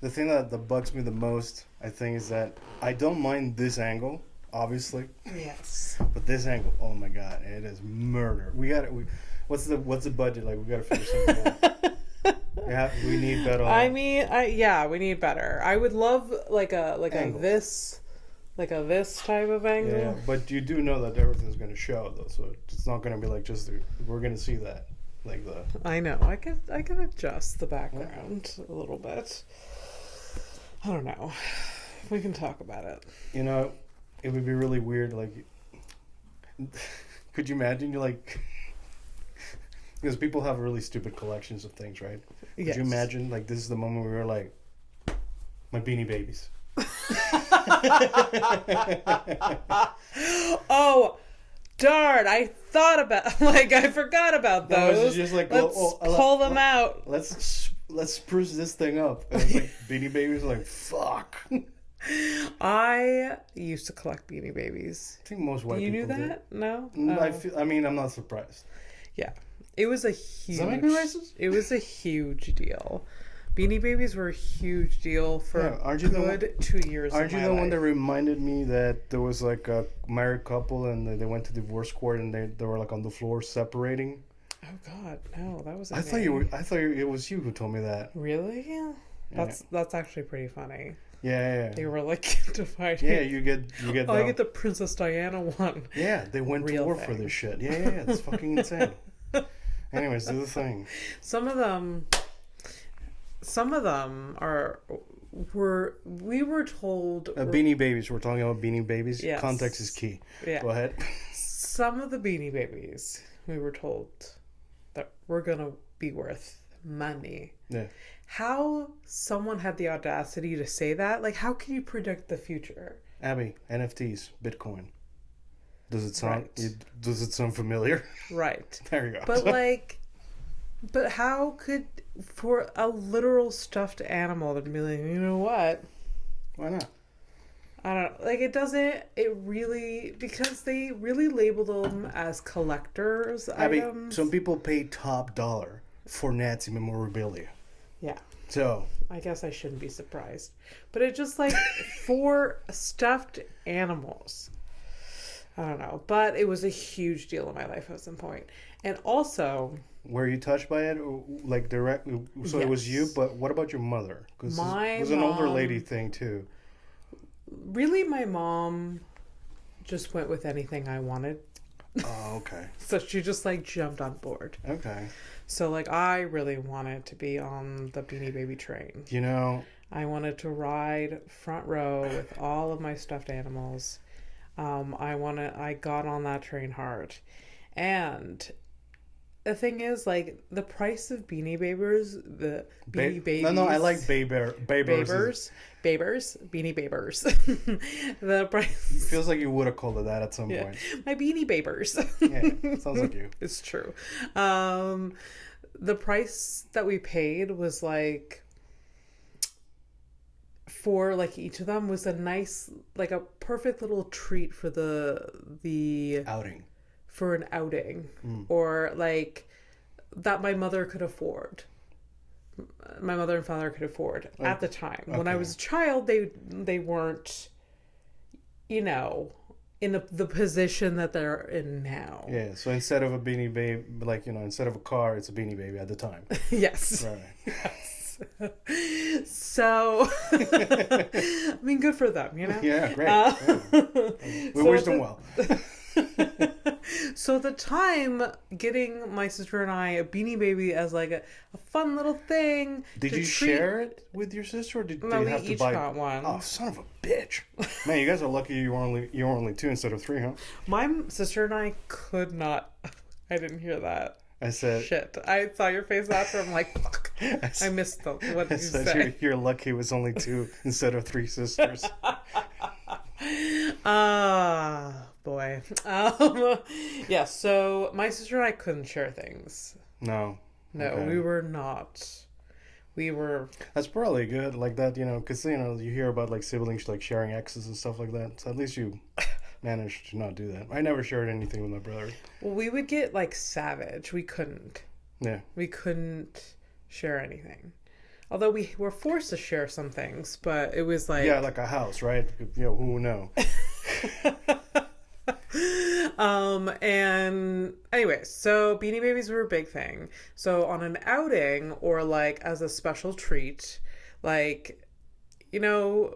The thing that bugs me the most, I think, is that I don't mind this angle, obviously. Yes. But this angle, oh my god, it is murder. What's the budget like? We gotta figure something out. Yeah, we need better. I mean, we need better. I would love like a this type of angle. Yeah, but you do know that everything's gonna show though, so it's not gonna be like we're gonna see that like the. I know. I could adjust the background a little bit. I don't know. We can talk about it. You know, it would be really weird. Like, could you imagine? You're like. Because people have really stupid collections of things, right? Yes. Could you imagine, like, this is the moment we were like, my Beanie Babies. Oh, darn. I forgot about those. No, it's just like, let's pull them out. Let's spruce this thing up. And it's like, Beanie Babies are like, fuck. I used to collect Beanie Babies. I think most white people knew that? Did. No? I mean, I'm not surprised. Yeah. It was a huge... Does that make me racist? It was a huge deal. Beanie Babies were a huge deal for 2 years. Aren't you the one that reminded me that there was like a married couple and they went to divorce court and they were like on the floor separating? Oh God, no, that was. I thought it was you who told me that. Really? Yeah. That's actually pretty funny. Yeah. They were like dividing. Yeah, you get. Oh, I get the Princess Diana one. Yeah, they went to war for this shit. Yeah, it's fucking insane. Anyways, do the thing. Some of them we were told Beanie Babies. We're talking about Beanie Babies. Yes. Context is key. Yeah. Go ahead. Some of the Beanie Babies we were told that were gonna be worth money. Yeah. How someone had the audacity to say that? Like, how can you predict the future? Abby, NFTs, Bitcoin. Does it sound? Right. Does it sound familiar? Right. There you go. But how could, for a literal stuffed animal, to be like, you know what? Why not? I don't know. Like, because they really label them as collectors items. Some people pay top dollar for Nazi memorabilia. Yeah. So. I guess I shouldn't be surprised. But it's just like, for stuffed animals. I don't know. But it was a huge deal in my life at some point. And also... Were you touched by it? Like, directly? So yes. It was you, but what about your mother? Because it was an older lady thing, too. Really, my mom just went with anything I wanted. Oh, okay. So she just, like, jumped on board. Okay. So, like, I really wanted to be on the Beanie Baby train. You know... I wanted to ride front row with all of my stuffed animals. I got on that train hard. And the thing is, like, the price of Beanie Babies, the Beanie Babies... No, I like Babers. Beanie Babers. The price... It feels like you would have called it that at some point. My Beanie Babers. Yeah, sounds like you. It's true. The price that we paid was, like... For like each of them was a nice, like a perfect little treat for the outing, for an outing, or like that my mother could afford. My mother and father could afford at the time. When I was a child, they weren't, in the position that they're in now. Yeah. So instead of a Beanie Baby, instead of a car, it's a Beanie Baby at the time. Yes. Right. Yes. So, I mean, good for them, Yeah, great. We wish them well. So the time getting my sister and I a Beanie Baby as like a fun little thing. Did you share it with your sister, or did you have to buy? Got one. Oh, son of a bitch! Man, you guys are lucky you were only 2 instead of 3, huh? My sister and I could not. I didn't hear that. I said, shit. I saw your face after. I'm like, fuck. I missed what you said. You're lucky it was only 2 instead of 3 sisters. Boy. Yeah, so my sister and I couldn't share things. No. Okay. We were not. We were... That's probably good, like that, because, you hear about, like, siblings, like, sharing exes and stuff like that. So at least you managed to not do that. I never shared anything with my brother. Well, we would get, like, savage. We couldn't. Yeah. We couldn't share anything. Although we were forced to share some things, but it was like... Yeah, like a house, right? You know, who would know? And anyway, so Beanie Babies were a big thing. So on an outing or like as a special treat, like, you know,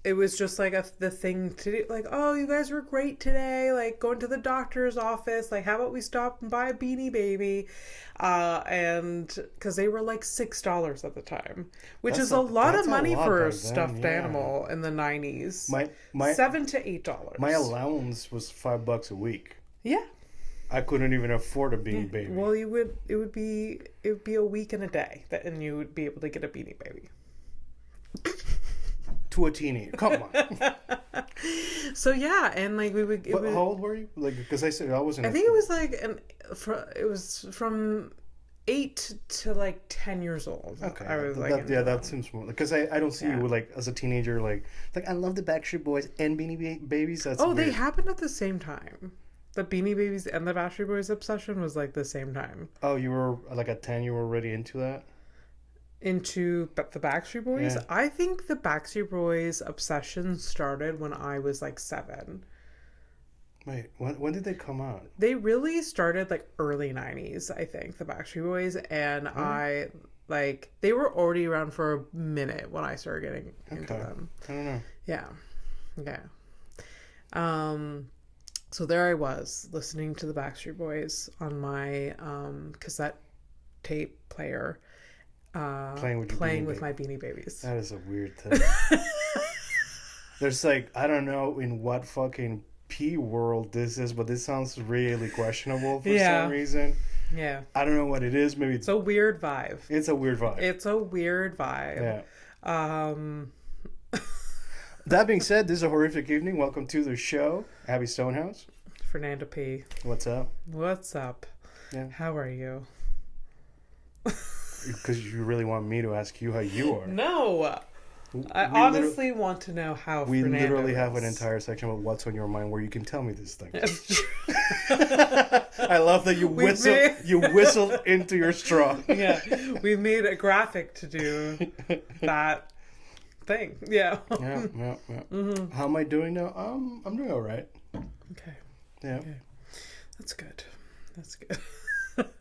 it was just like the thing to do. Like, oh, you guys were great today. Like going to the doctor's office. Like, how about we stop and buy a Beanie Baby? And because they were like $6 at the time, which is a lot of money for a stuffed animal in the 90s. My $7 to $8. My allowance was $5 a week. Yeah. I couldn't even afford a Beanie Baby. Well, it would be a week and a day and you would be able to get a Beanie Baby. To a teenager, come on. So yeah, and like we would. How old were you? Like, because I said I wasn't. I think it was like it was from 8 to like 10 years old. Okay, I was that seems more because I don't see you like as a teenager like I love the Backstreet Boys and Beanie Babies. That's weird. They happened at the same time. The Beanie Babies and the Backstreet Boys obsession was like the same time. Oh, you were like at 10. You were already into that. Into the Backstreet Boys? Yeah. I think the Backstreet Boys obsession started when I was like 7. Wait, when did they come out? They really started like early 90s, I think, the Backstreet Boys, and they were already around for a minute when I started getting into them. I don't know. Yeah. So there I was listening to the Backstreet Boys on my cassette tape player. Playing with my Beanie Babies. That is a weird thing. There's like, I don't know in what fucking P world this is, but this sounds really questionable for some reason. Yeah. I don't know what it is. Maybe it's a weird vibe. It's a weird vibe. Yeah. That being said, this is a horrific evening. Welcome to the show, Abby Stonehouse. Fernando P. What's up? Yeah. How are you? Because you really want me to ask you how you are. No. I honestly want to know how we Fernando literally is. have an entire section about what's on your mind where you can tell me this thing. I love that you whistled into your straw. Yeah. We've made a graphic to do that thing. Yeah. Yeah. Mm-hmm. How am I doing now? I'm doing all right. Okay. Yeah. Okay. That's good.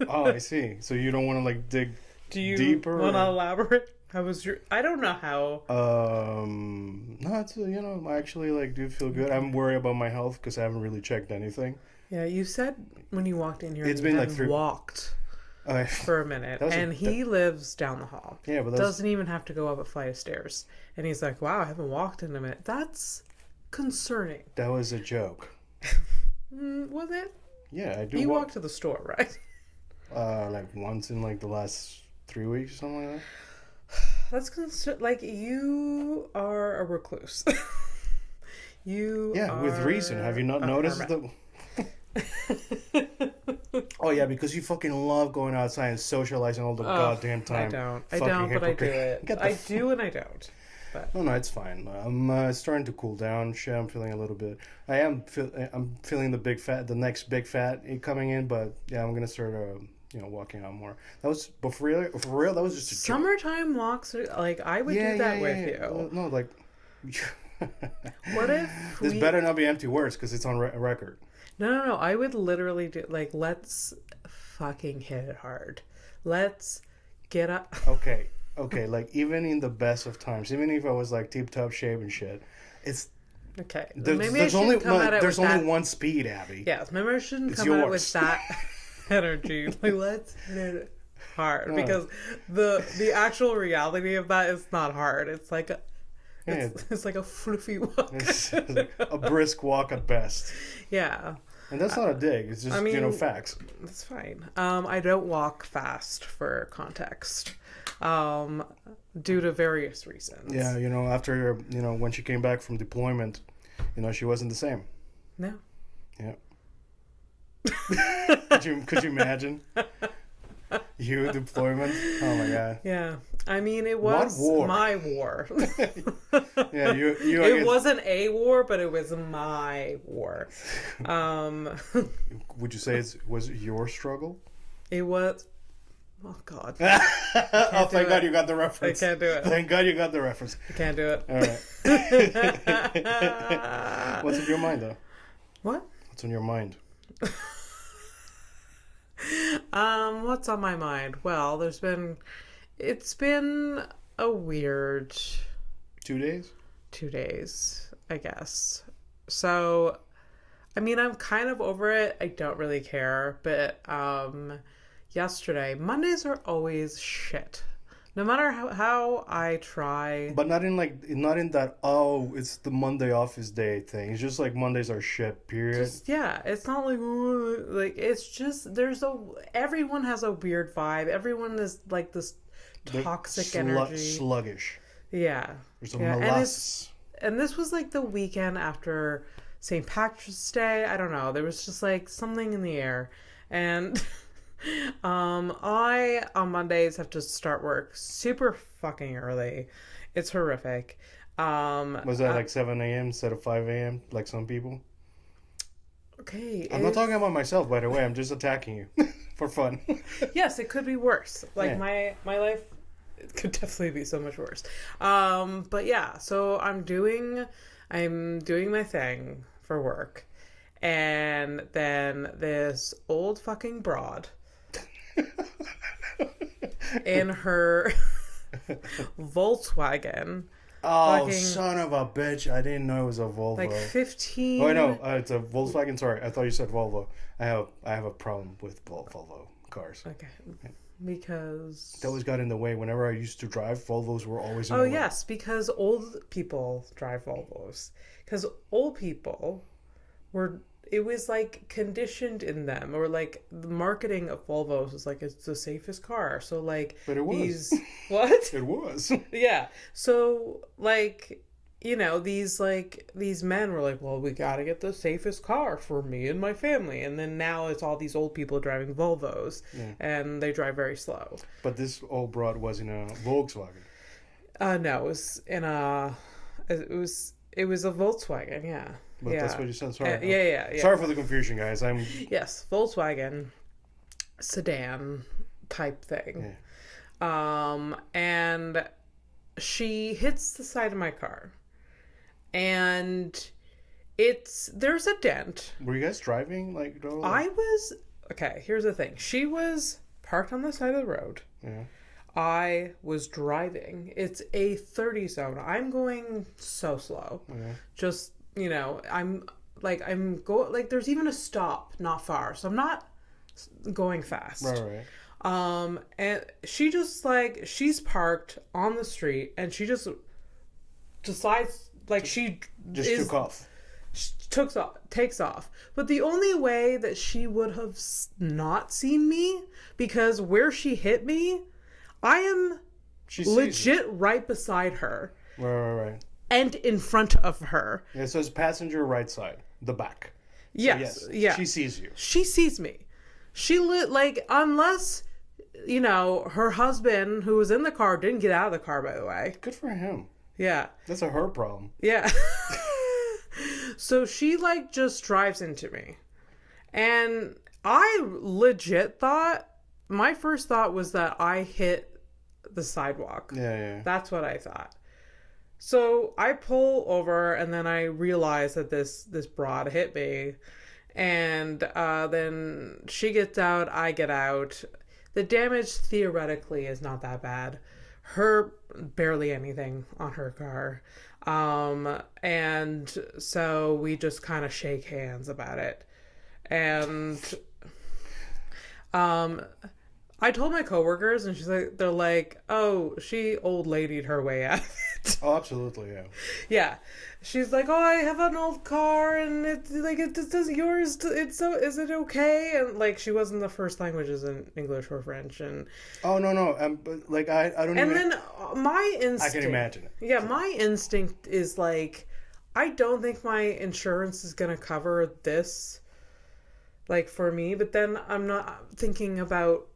Oh, I see. So you don't want to like dig deeper? Do you want to elaborate? How was your... I don't know how... No, it's, I actually like do feel good. I'm worried about my health because I haven't really checked anything. Yeah, you said when you walked in here it's been like walked for a minute. And he lives down the hall. Yeah, but doesn't even have to go up a flight of stairs. And he's like, wow, I haven't walked in a minute. That's concerning. That was a joke. Was it? Yeah, I do. You walked to the store, right? Like once in like the last 3 weeks or something like that. That's like you are a recluse. With reason. Have you not noticed that? Oh yeah, because you fucking love going outside and socializing all the goddamn time. I don't, but I do it. I do and I don't. But. No, it's fine. I'm starting to cool down. Shit, I'm feeling a little bit. I'm feeling the next big fat coming in, but yeah, I'm gonna start walking out more. That was, but for real, that was just a summertime walks. Like I would do that with you. Well, no, like. What if this better not be empty words because it's on record. No. I would literally do like let's fucking hit it hard. Let's get up. Okay, like even in the best of times, even if I was like tip top shape and shit, it's okay. There's only one speed, Abby. Yeah, maybe I shouldn't come at it with that energy. Like let's hit it hard because the actual reality of that is not hard. It's like it's like a fluffy walk. It's a brisk walk at best. Yeah. And that's not a dig. It's just facts. That's fine. I don't walk fast for context. Due to various reasons. Yeah, after when she came back from deployment, she wasn't the same. No. Yeah. Could you imagine? You deployment? Oh my god. Yeah. I mean, it was my war. Yeah, you it wasn't a war, but it was my war. Would you say was your struggle? It was Oh, God. Oh, thank God you got the reference. I can't do it. Thank God you got the reference. I can't do it. All right. What's in your mind, though? What? What's on your mind? What's on my mind? Well, it's been a weird 2 days? 2 days, I guess. So, I mean, I'm kind of over it. I don't really care, but yesterday, Mondays are always shit. No matter how I try. But not in that, oh, it's the Monday office day thing. It's just like Mondays are shit, period. Yeah, it's not like it's just everyone has a weird vibe. Everyone is like this toxic energy. Sluggish. Yeah. There's a molasses. And this was like the weekend after St. Patrick's Day. I don't know. There was just like something in the air. And I on Mondays have to start work super fucking early. It's horrific. Was that like 7 a.m. instead of 5 a.m. like some people? Okay. I'm not talking about myself, by the way. I'm just attacking you for fun. Yes, it could be worse. Like my life could definitely be so much worse. But yeah, so I'm doing my thing for work. And then this old fucking broad in her Volkswagen. Oh, fucking, son of a bitch. I didn't know it was a Volvo. Like 15. Oh, no. It's a Volkswagen. Sorry. I thought you said Volvo. I have a problem with Volvo cars. Okay. Because that always got in the way. Whenever I used to drive, Volvos were always in the way. Oh, yes. Because old people drive Volvos. Because old people it was like conditioned in them, or like the marketing of Volvos was like it's the safest car. So like, but it was what it was. Yeah. So like, these men were like, well, we got to get the safest car for me and my family, and then now it's all these old people driving Volvos, and they drive very slow. But this old broad was in a Volkswagen. No, it was in a it was a Volkswagen. Yeah. But that's what you said. Sorry. Yeah. Sorry for the confusion, guys. Yes, Volkswagen sedan type thing. Yeah. And she hits the side of my car, and there's a dent. Were you guys driving Okay, here's the thing. She was parked on the side of the road. Yeah. I was driving. It's a 30 zone. I'm going so slow. Yeah. Just I'm there's even a stop not far, so I'm not going fast. Right. And she just she's parked on the street, and she just decides took off. Takes off. But the only way that she would have not seen me, because where she hit me, I am legit right beside her. Right. And in front of her. Yeah, so it's passenger right side, the back. Yes, so yeah. She sees you. She sees me. She unless, her husband, who was in the car, didn't get out of the car, by the way. Good for him. Yeah. That's her problem. Yeah. So she, just drives into me. And I legit my first thought was that I hit the sidewalk. Yeah. That's what I thought. So I pull over, and then I realize that this broad hit me, and then she gets out, I get out. The damage theoretically is not that bad. Her barely anything on her car, and so we just kind of shake hands about it, and I told my coworkers, and they're like, oh, she old lady'd her way out of it. Oh, absolutely, yeah. Yeah. She's like, oh, I have an old car, and it's does yours, is it okay? And she wasn't the first languages in English or French, and oh no, but I don't. And even, then my instinct, I can imagine it. Yeah, my instinct is I don't think my insurance is gonna cover this, for me. But then I'm not thinking about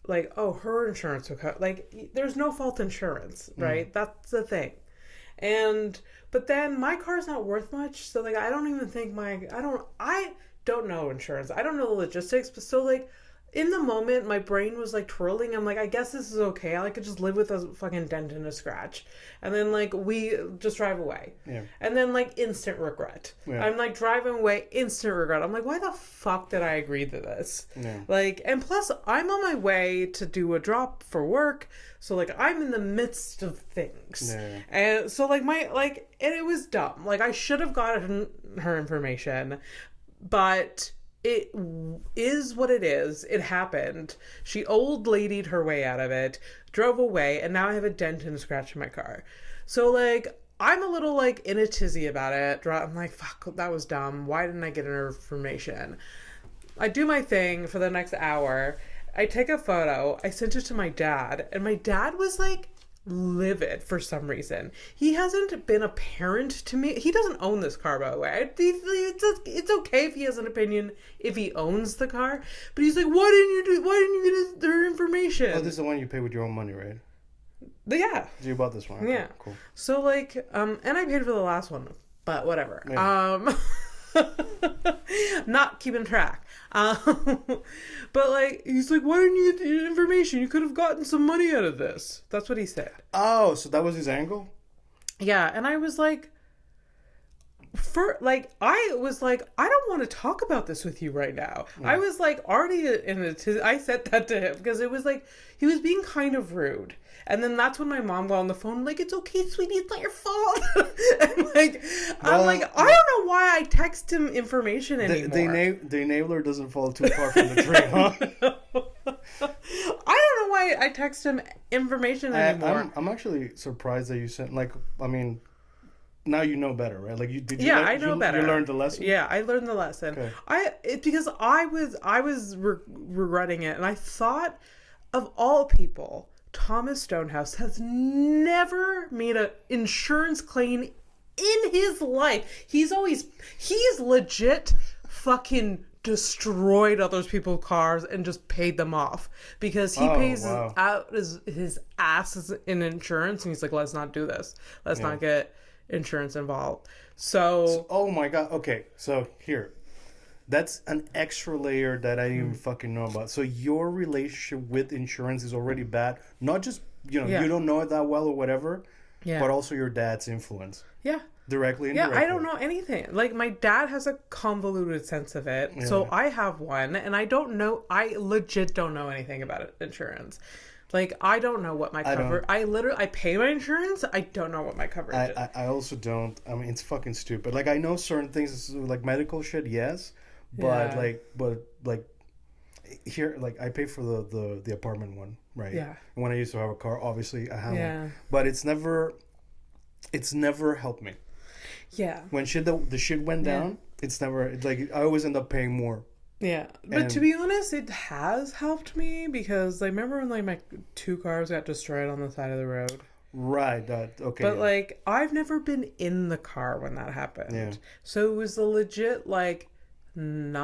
her insurance will cover. There's no fault insurance, right? That's the thing. But then my car's not worth much, so I don't even think I don't know insurance. I don't know the logistics, but so in the moment, my brain was like twirling. I'm like, I guess this is okay. I could just live with a fucking dent and a scratch. And then like we just drive away. Yeah. And then like instant regret. Yeah. I'm like driving away, instant regret. I'm like, why the fuck did I agree to this? Yeah. Like, and plus I'm on my way to do a drop for work. So like I'm in the midst of things. Yeah. And so like and it was dumb. Like I should have gotten her information, but it is what it is. It happened. She old ladied her way out of it, drove away, and now I have a dent and a scratch in my car. So, like, I'm a little, like, in a tizzy about it. I'm like, fuck, that was dumb. Why didn't I get her information? I do my thing for the next hour. I take a photo. I sent it to my dad, and my dad was, like, livid for some reason. He hasn't been a parent to me. He doesn't own this car, by the way. It's okay if he has an opinion if he owns the car, but he's like, why didn't you get their information? Oh, this is the one you pay with your own money, right? Yeah. So you bought this one. Okay, yeah. Cool. So like, and I paid for the last one, but whatever. Yeah. Not keeping track. But like, he's like, why didn't you get the information? You could have gotten some money out of this. That's what he said. Oh, so that was his angle? Yeah, and I was like, I don't want to talk about this with you right now. Yeah. I was like already I said that to him because it was like, he was being kind of rude. And then that's when my mom got on the phone, like, it's okay, sweetie, it's not your fault. And like, I'm like, I don't know why I text him information anymore. The enabler doesn't fall too far from the tree, huh? I don't know why I text him information anymore. I'm actually surprised that you sent, like, I mean, now you know better, right? Like, I know better. You learned the lesson? Yeah, I learned the lesson. Okay. Because I was regretting it, and I thought, of all people, Thomas Stonehouse has never made an insurance claim in his life. He's legit fucking destroyed other people's cars and just paid them off because he pays out his ass in insurance, and he's like, let's not do this. Let's not get insurance involved. So oh my god. Okay, so here. That's an extra layer that I didn't even fucking know about. So your relationship with insurance is already bad. Not just, you don't know it that well or whatever, but also your dad's influence. Yeah. Directly and indirectly. I don't know anything. Like, my dad has a convoluted sense of it. Yeah. So I have one, and I legit don't know anything about insurance. Like, I don't know what my coverage... I pay my insurance. I don't know what my coverage is. I also don't. I mean, it's fucking stupid. Like, I know certain things, like medical shit, yes. But here, like, I pay for the apartment one, right? Yeah. And when I used to have a car, obviously I have one. But it's never helped me. Yeah. When the shit went down, it's like I always end up paying more. Yeah. But to be honest, it has helped me because I remember when like my 2 cars got destroyed on the side of the road. Right. Okay. But like, I've never been in the car when that happened. Yeah. So it was a legit like, you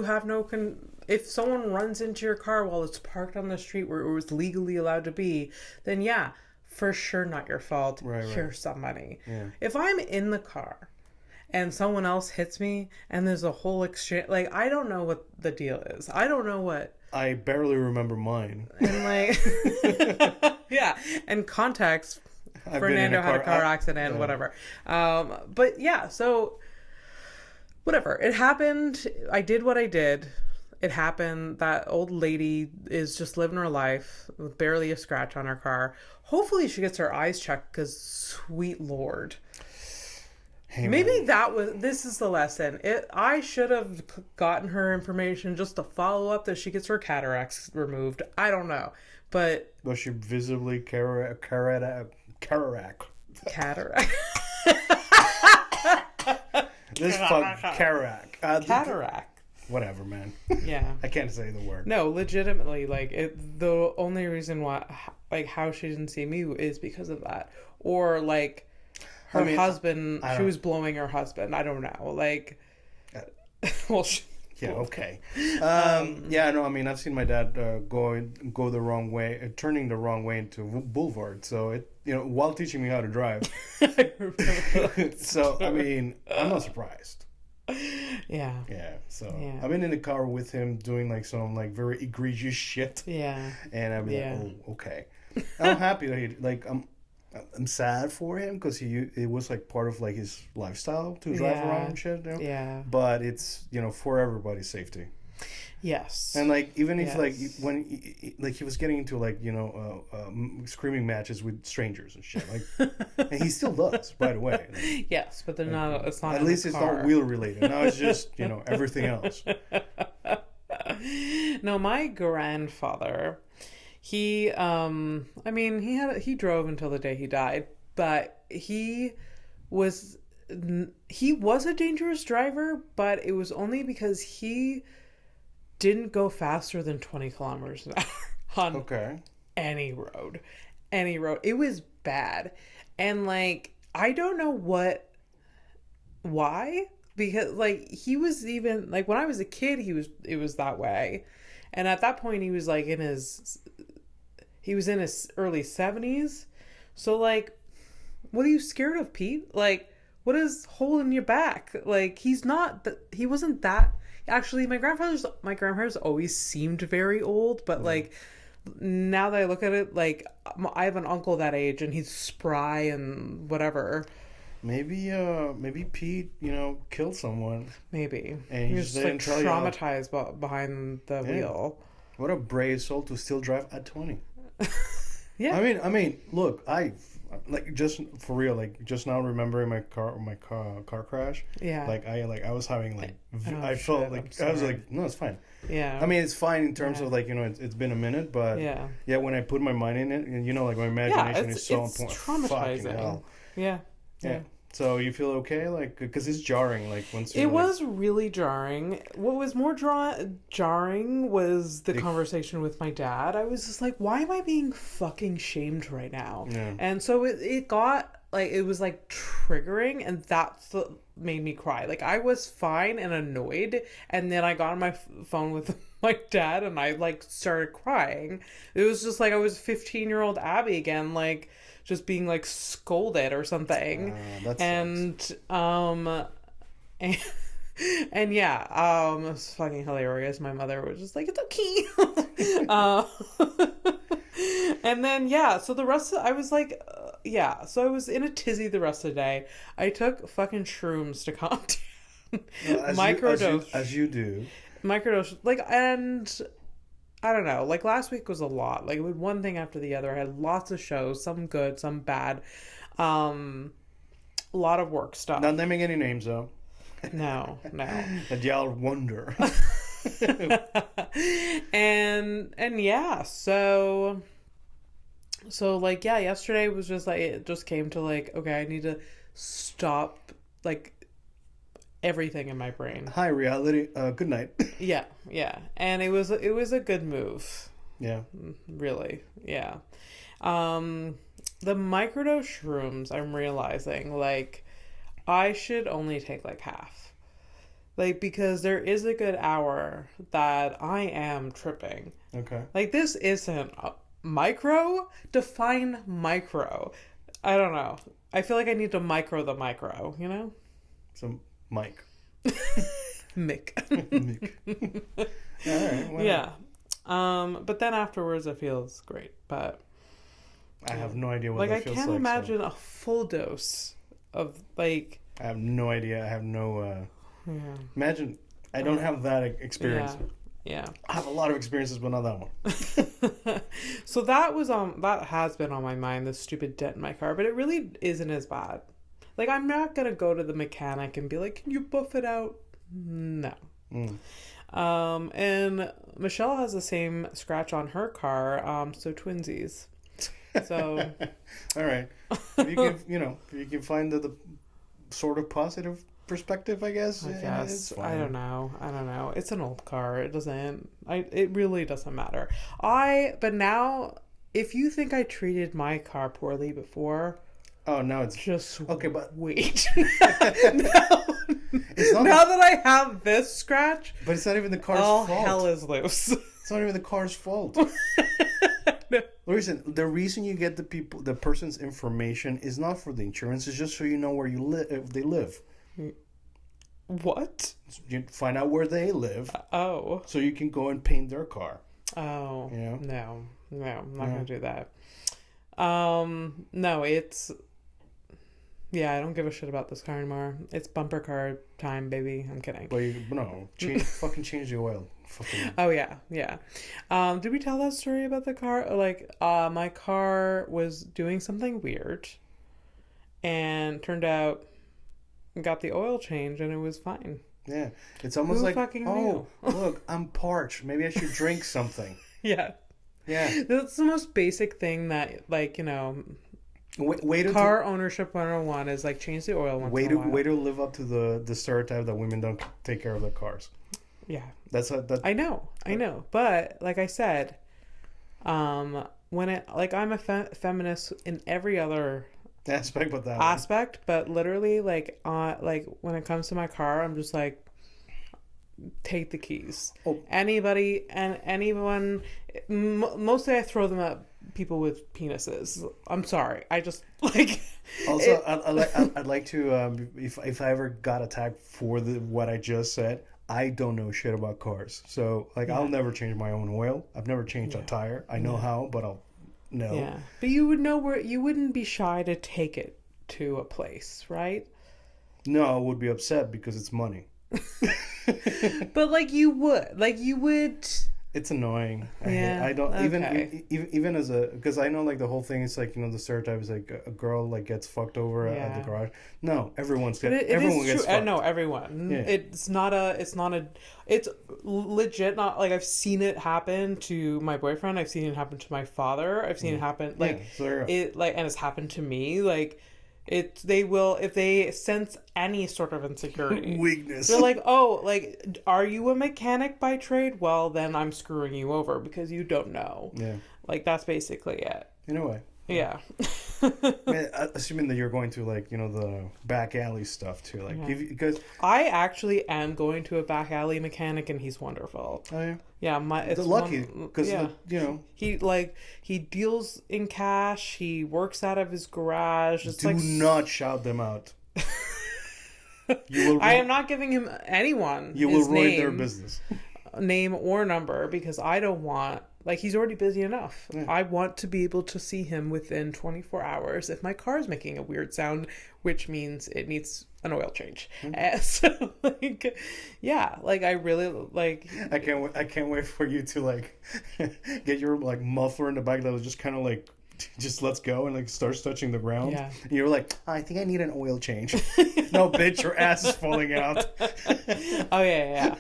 have no if someone runs into your car while it's parked on the street where it was legally allowed to be, then yeah, for sure not your fault. Here's some money. Yeah. If I'm in the car and someone else hits me and there's a whole exchange, like, I don't know what the deal is. I don't know what. I barely remember mine. And like, yeah, and context, Fernando had a car accident, whatever. But yeah, so whatever. It happened. I did what I did. It happened. That old lady is just living her life with barely a scratch on her car. Hopefully she gets her eyes checked because, sweet Lord. Hey, maybe this is the lesson. I should have gotten her information just to follow up that she gets her cataracts removed. I don't know. But... Was she visibly cataract? This fuck cataract. Cataract. Whatever, man. Yeah. I can't say the word. No, legitimately, like, the only reason why, like, how she didn't see me is because of that. Or, like, her husband, she was blowing her husband. I don't know. Like, well, yeah, okay. Yeah, no, I mean, I've seen my dad go the wrong way, turning the wrong way into Boulevard. So, while teaching me how to drive. So, I mean, I'm not surprised. Yeah. Yeah. So Yeah. I've been in the car with him doing like some like very egregious shit. Yeah. And I'd be Yeah. like, oh, okay. I'm happy that he like I'm sad for him because it was like part of like his lifestyle to drive around and shit. You know? Yeah. But it's for everybody's safety. Yes. And like even if Yes. like when he was getting into like screaming matches with strangers and shit like, and he still does by the way. Like, yes, but they're not. It's not. At least it's not wheel related. Now it's just everything else. No, my grandfather, he he drove until the day he died, but he was a dangerous driver, but it was only because he didn't go faster than 20 kilometers an hour on any road. It was bad. And like, I don't know why, because like he was even like when I was a kid, it was that way. And at that point he was like in his early 70s. So like, what are you scared of, Pete? Like, what is holding you back? Like, he wasn't that. Actually, my grandparents always seemed very old, but like now that I look at it, like I have an uncle that age and he's spry and whatever. Maybe Pete, killed someone. Maybe. And he just like traumatized behind the wheel. What a brave soul to still drive at 20. Yeah. I mean, look, like just for real, like just now remembering my car crash. Yeah. Like I was having like I shit, felt like I was like, no, it's fine. Yeah. I mean, it's fine in terms of like it's been a minute, but yeah, when I put my mind in it, and like my imagination is so important. Traumatizing. Hell. Yeah. So you feel okay, like, because it's jarring, like once you. It was really jarring. What was more jarring was the conversation with my dad. I was just like, why am I being fucking shamed right now? Yeah. And so it got like, it was like triggering, and that's what made me cry. Like, I was fine and annoyed, and then I got on my phone with my dad and I like started crying. It was just like I was 15-year-old Abby again, like just being like scolded or something. And it was fucking hilarious. My mother was just like, it's okay. And then so the rest I was like so I was in a tizzy the rest of the day. I took fucking shrooms to calm down. Microdose. As you do. Microdose. Like, and I don't know, like last week was a lot. Like, it was one thing after the other. I had lots of shows, some good, some bad. A lot of work stuff. Not naming any names though. No. And y'all wonder. and so like, yesterday was just like, it just came to like, okay, I need to stop like everything in my brain. Hi, reality. Good night. Yeah. And it was a good move. Yeah. Really. Yeah. The microdose shrooms, I'm realizing, like, I should only take like half. Like, because there is a good hour that I am tripping. Okay. Like, this isn't micro. Define micro. I don't know. I feel like I need to micro the micro, So, Mike. Mick. All right. Well, yeah. But then afterwards it feels great. But I have no idea what that feels like. I can't imagine a full dose of like. I have no idea. I have no. Imagine. I don't have that experience. Yeah. I have a lot of experiences, but not that one. So that was that has been on my mind, this stupid dent in my car, but it really isn't as bad. Like, I'm not gonna go to the mechanic and be like, can you buff it out? No. And Michelle has the same scratch on her car, so twinsies. So all right. If you can find the sort of positive perspective, I guess. It's fine. I don't know. It's an old car. It really doesn't matter. But now, if you think I treated my car poorly before, oh, no, it's just okay. But wait, now that I have this scratch, but it's not even the car's all fault. Hell is loose. It's not even the car's fault. No. Listen, the reason you get the person's information is not for the insurance. It's just so you know where they live. What? You find out where they live. Oh. So you can go and paint their car. Oh. Yeah. No, I'm not gonna do that. No, it's. Yeah, I don't give a shit about this car anymore. It's bumper car time, baby. I'm kidding. But no, fucking change the oil. Fucking. Oh yeah. Did we tell that story about the car? Like, my car was doing something weird, and turned out got the oil change, and it was fine. Yeah, it's almost Who like, fucking oh, knew? look, I'm parched. Maybe I should drink something. Yeah. That's the most basic thing that, like, you know. Car ownership 101 is like change the oil once in a while. Way to live up to the stereotype that women don't take care of their cars. Yeah, I know, but like I said, when it like I'm a feminist in every other aspect, but literally like when it comes to my car, I'm just like, take the keys. Anyone, mostly I throw them at people with penises. I'm sorry, I just like. Also, I'd like to if I ever got attacked for what I just said, I don't know shit about cars, so like I'll never change my own oil. I've never changed a tire. I know how, but I'll no. Yeah, but you would know where. You wouldn't be shy to take it to a place, right? No, I would be upset because it's money. But like you would. It's annoying. I don't even as a, because I know like the whole thing is like, you know, the stereotype is like a girl like gets fucked over at the garage. No, everyone gets fucked. No, everyone. Yeah. It's legit not like I've seen it happen to my boyfriend. I've seen it happen to my father. I've seen it happen and it's happened to me. Like they will, if they sense any sort of insecurity, weakness, they're like, oh, like, are you a mechanic by trade? Well, then I'm screwing you over because you don't know. Yeah, like that's basically it. In a way. Yeah. Assuming that you're going to like, you know, the back alley stuff too, like because I actually am going to a back alley mechanic and he's wonderful. Oh yeah. Yeah, it's lucky because you know he deals in cash. He works out of his garage. It's not shout them out. I am not giving him anyone. You will ruin their business, name or number, because I don't want. Like, he's already busy enough. Yeah. I want to be able to see him within 24 hours if my car is making a weird sound, which means it needs an oil change. Mm-hmm. So, like, yeah, like, I really, like... I can't wait for you to, like, get your, like, muffler in the back that was just kind of, like, just lets go and, like, starts touching the ground. Yeah. And you're like, I think I need an oil change. No, bitch, your ass is falling out. Oh, yeah.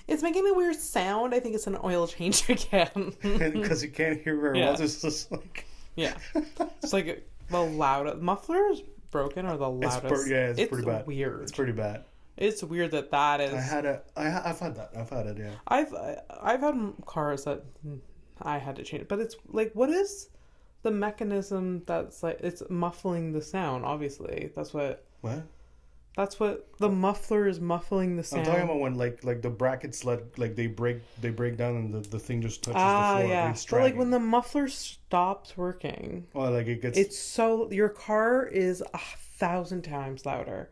It's making a weird sound. I think it's an oil change again. Because you can't hear very well. It's just like... Yeah. It's like the loudest... Muffler is broken or the loudest? It's pretty bad. Weird. It's pretty bad. It's weird that is... I've had that. I've had it, yeah. I've had cars that I had to change. But it's like, what is the mechanism that's like... It's muffling the sound, obviously. That's what... What? That's what the muffler is, muffling the sound. I'm talking about when like the brackets they break down and the thing just touches the floor. Yeah. But like when the muffler stops working. Oh, like it gets. It's so your car is 1,000 times louder.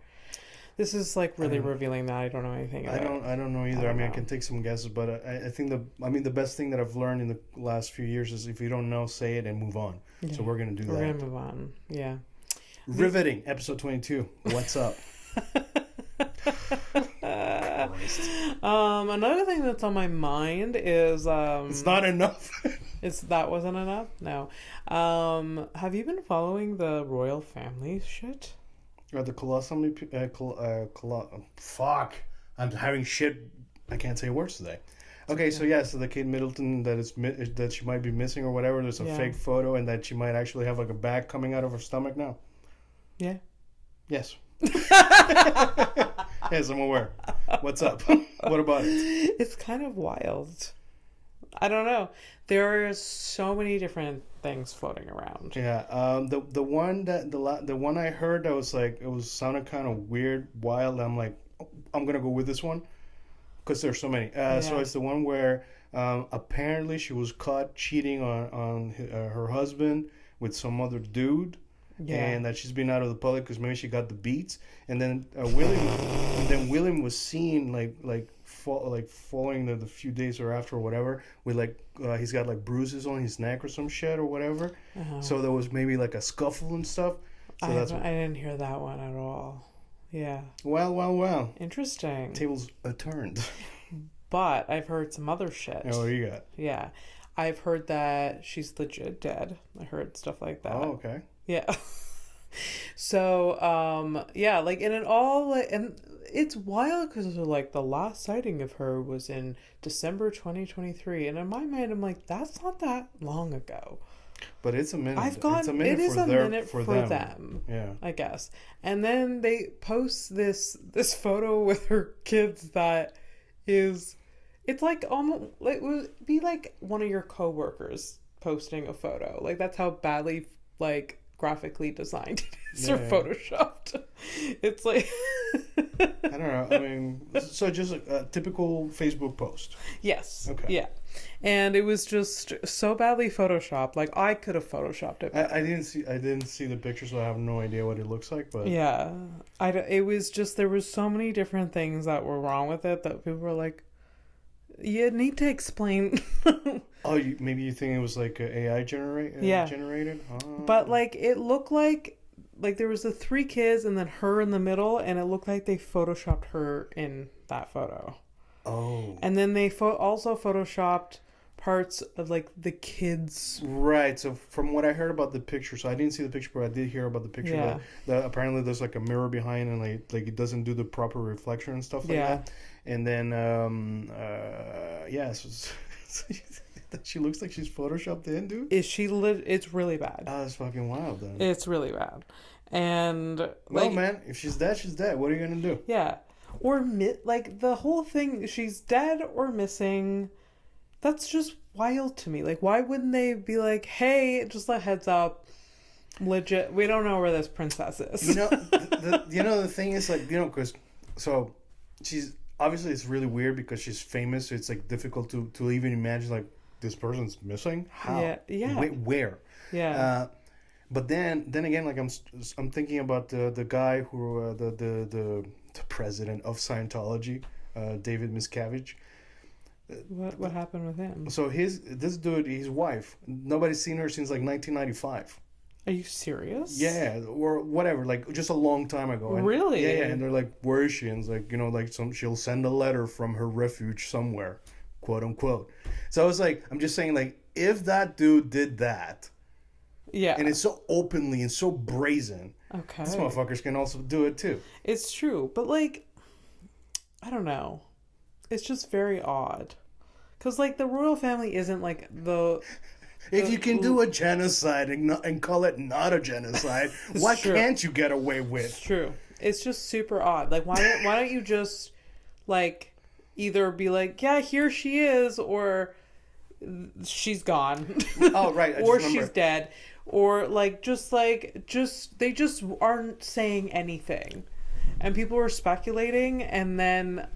This is like really revealing that I don't know anything about. I don't know either. I mean, I can take some guesses, but I think the best thing that I've learned in the last few years is if you don't know, say it and move on. Yeah. So we're gonna do that. We're gonna move on. Yeah. Riveting, episode 22. What's up? Another thing that's on my mind is it's not enough. That wasn't enough? No. Have you been following the royal family shit? Or the colossally fuck. I'm having shit. I can't say words today. Okay, so the Kate Middleton that she might be missing or whatever. There's a fake photo and that she might actually have like a bag coming out of her stomach now. Yeah. Yes. Yes, I'm aware. What's up? What about it? It's kind of wild. I don't know. There are so many different things floating around. Yeah. The one I heard that was like it was sounded kind of weird, wild. I'm like, I'm gonna go with this one because there's so many. So it's the one where apparently she was caught cheating on her husband with some other dude. and that she's been out of the public because maybe she got the beats. And then William was seen following the few days or after or whatever with he's got like bruises on his neck or some shit or whatever. So there was maybe like a scuffle and stuff. So I didn't hear that one at all. Yeah. Well. Interesting. Tables turned. But I've heard some other shit. Oh, what do you got? Yeah. I've heard that she's legit dead. I heard stuff like that. Oh, okay. Yeah. So, yeah, like, and it all, and it's wild because like the last sighting of her was in December 2023. And in my mind, I'm like, that's not that long ago. But it's a minute. It's a minute for them. Yeah. I guess. And then they post this photo with her kids that is, it's like almost like it would be like one of your coworkers posting a photo. Like that's how badly like graphically designed it is or photoshopped. It's like I don't know. I mean, so just a typical Facebook post. Yes. Okay. Yeah. And it was just so badly photoshopped. Like I could have photoshopped it. I didn't see the picture, so I have no idea what it looks like. But yeah, it was just there was so many different things that were wrong with it that people were like, you need to explain. Oh, maybe you think it was like AI generated? Oh. But like it looked like there was the 3 kids and then her in the middle, and it looked like they photoshopped her in that photo. Oh. And then they also photoshopped parts of like the kids. Right. So from what I heard about the picture, so I didn't see the picture, but I did hear about the picture. Yeah. That apparently there's like a mirror behind, and like it doesn't do the proper reflection and stuff like that. And then so she looks like she's photoshopped in, dude. It's really bad. Oh, that's fucking wild, then. It's really bad. And well, man, if she's dead, she's dead. What are you gonna do? Yeah. Or like the whole thing, she's dead or missing. That's just wild to me. Like, why wouldn't they be like, hey, just a heads up, legit, we don't know where this princess is. The thing is, like, because so she's obviously, it's really weird because she's famous, so it's like difficult to even imagine like this person's missing. How? Yeah. Wait, where? Yeah. But then again, like I'm thinking about the guy who the president of Scientology, David Miscavige. What happened with him? So this dude, his wife, nobody's seen her since like 1995. Are you serious? Yeah, or whatever, like just a long time ago. And, really? Yeah, and they're like, where is she? And it's like, she'll send a letter from her refuge somewhere, quote unquote. So I was like, I'm just saying, like, if that dude did that, yeah, and it's so openly and so brazen, okay, these motherfuckers can also do it too. It's true, but like, I don't know. It's just very odd. Because, like, the royal family isn't, like, If you can do a genocide and call it not a genocide, what can't you get away with? It's true. It's just super odd. Like, why don't you just, like, either be like, yeah, here she is, or she's gone. Oh, right. Or she's dead. Or, like, they just aren't saying anything. And people are speculating, and then...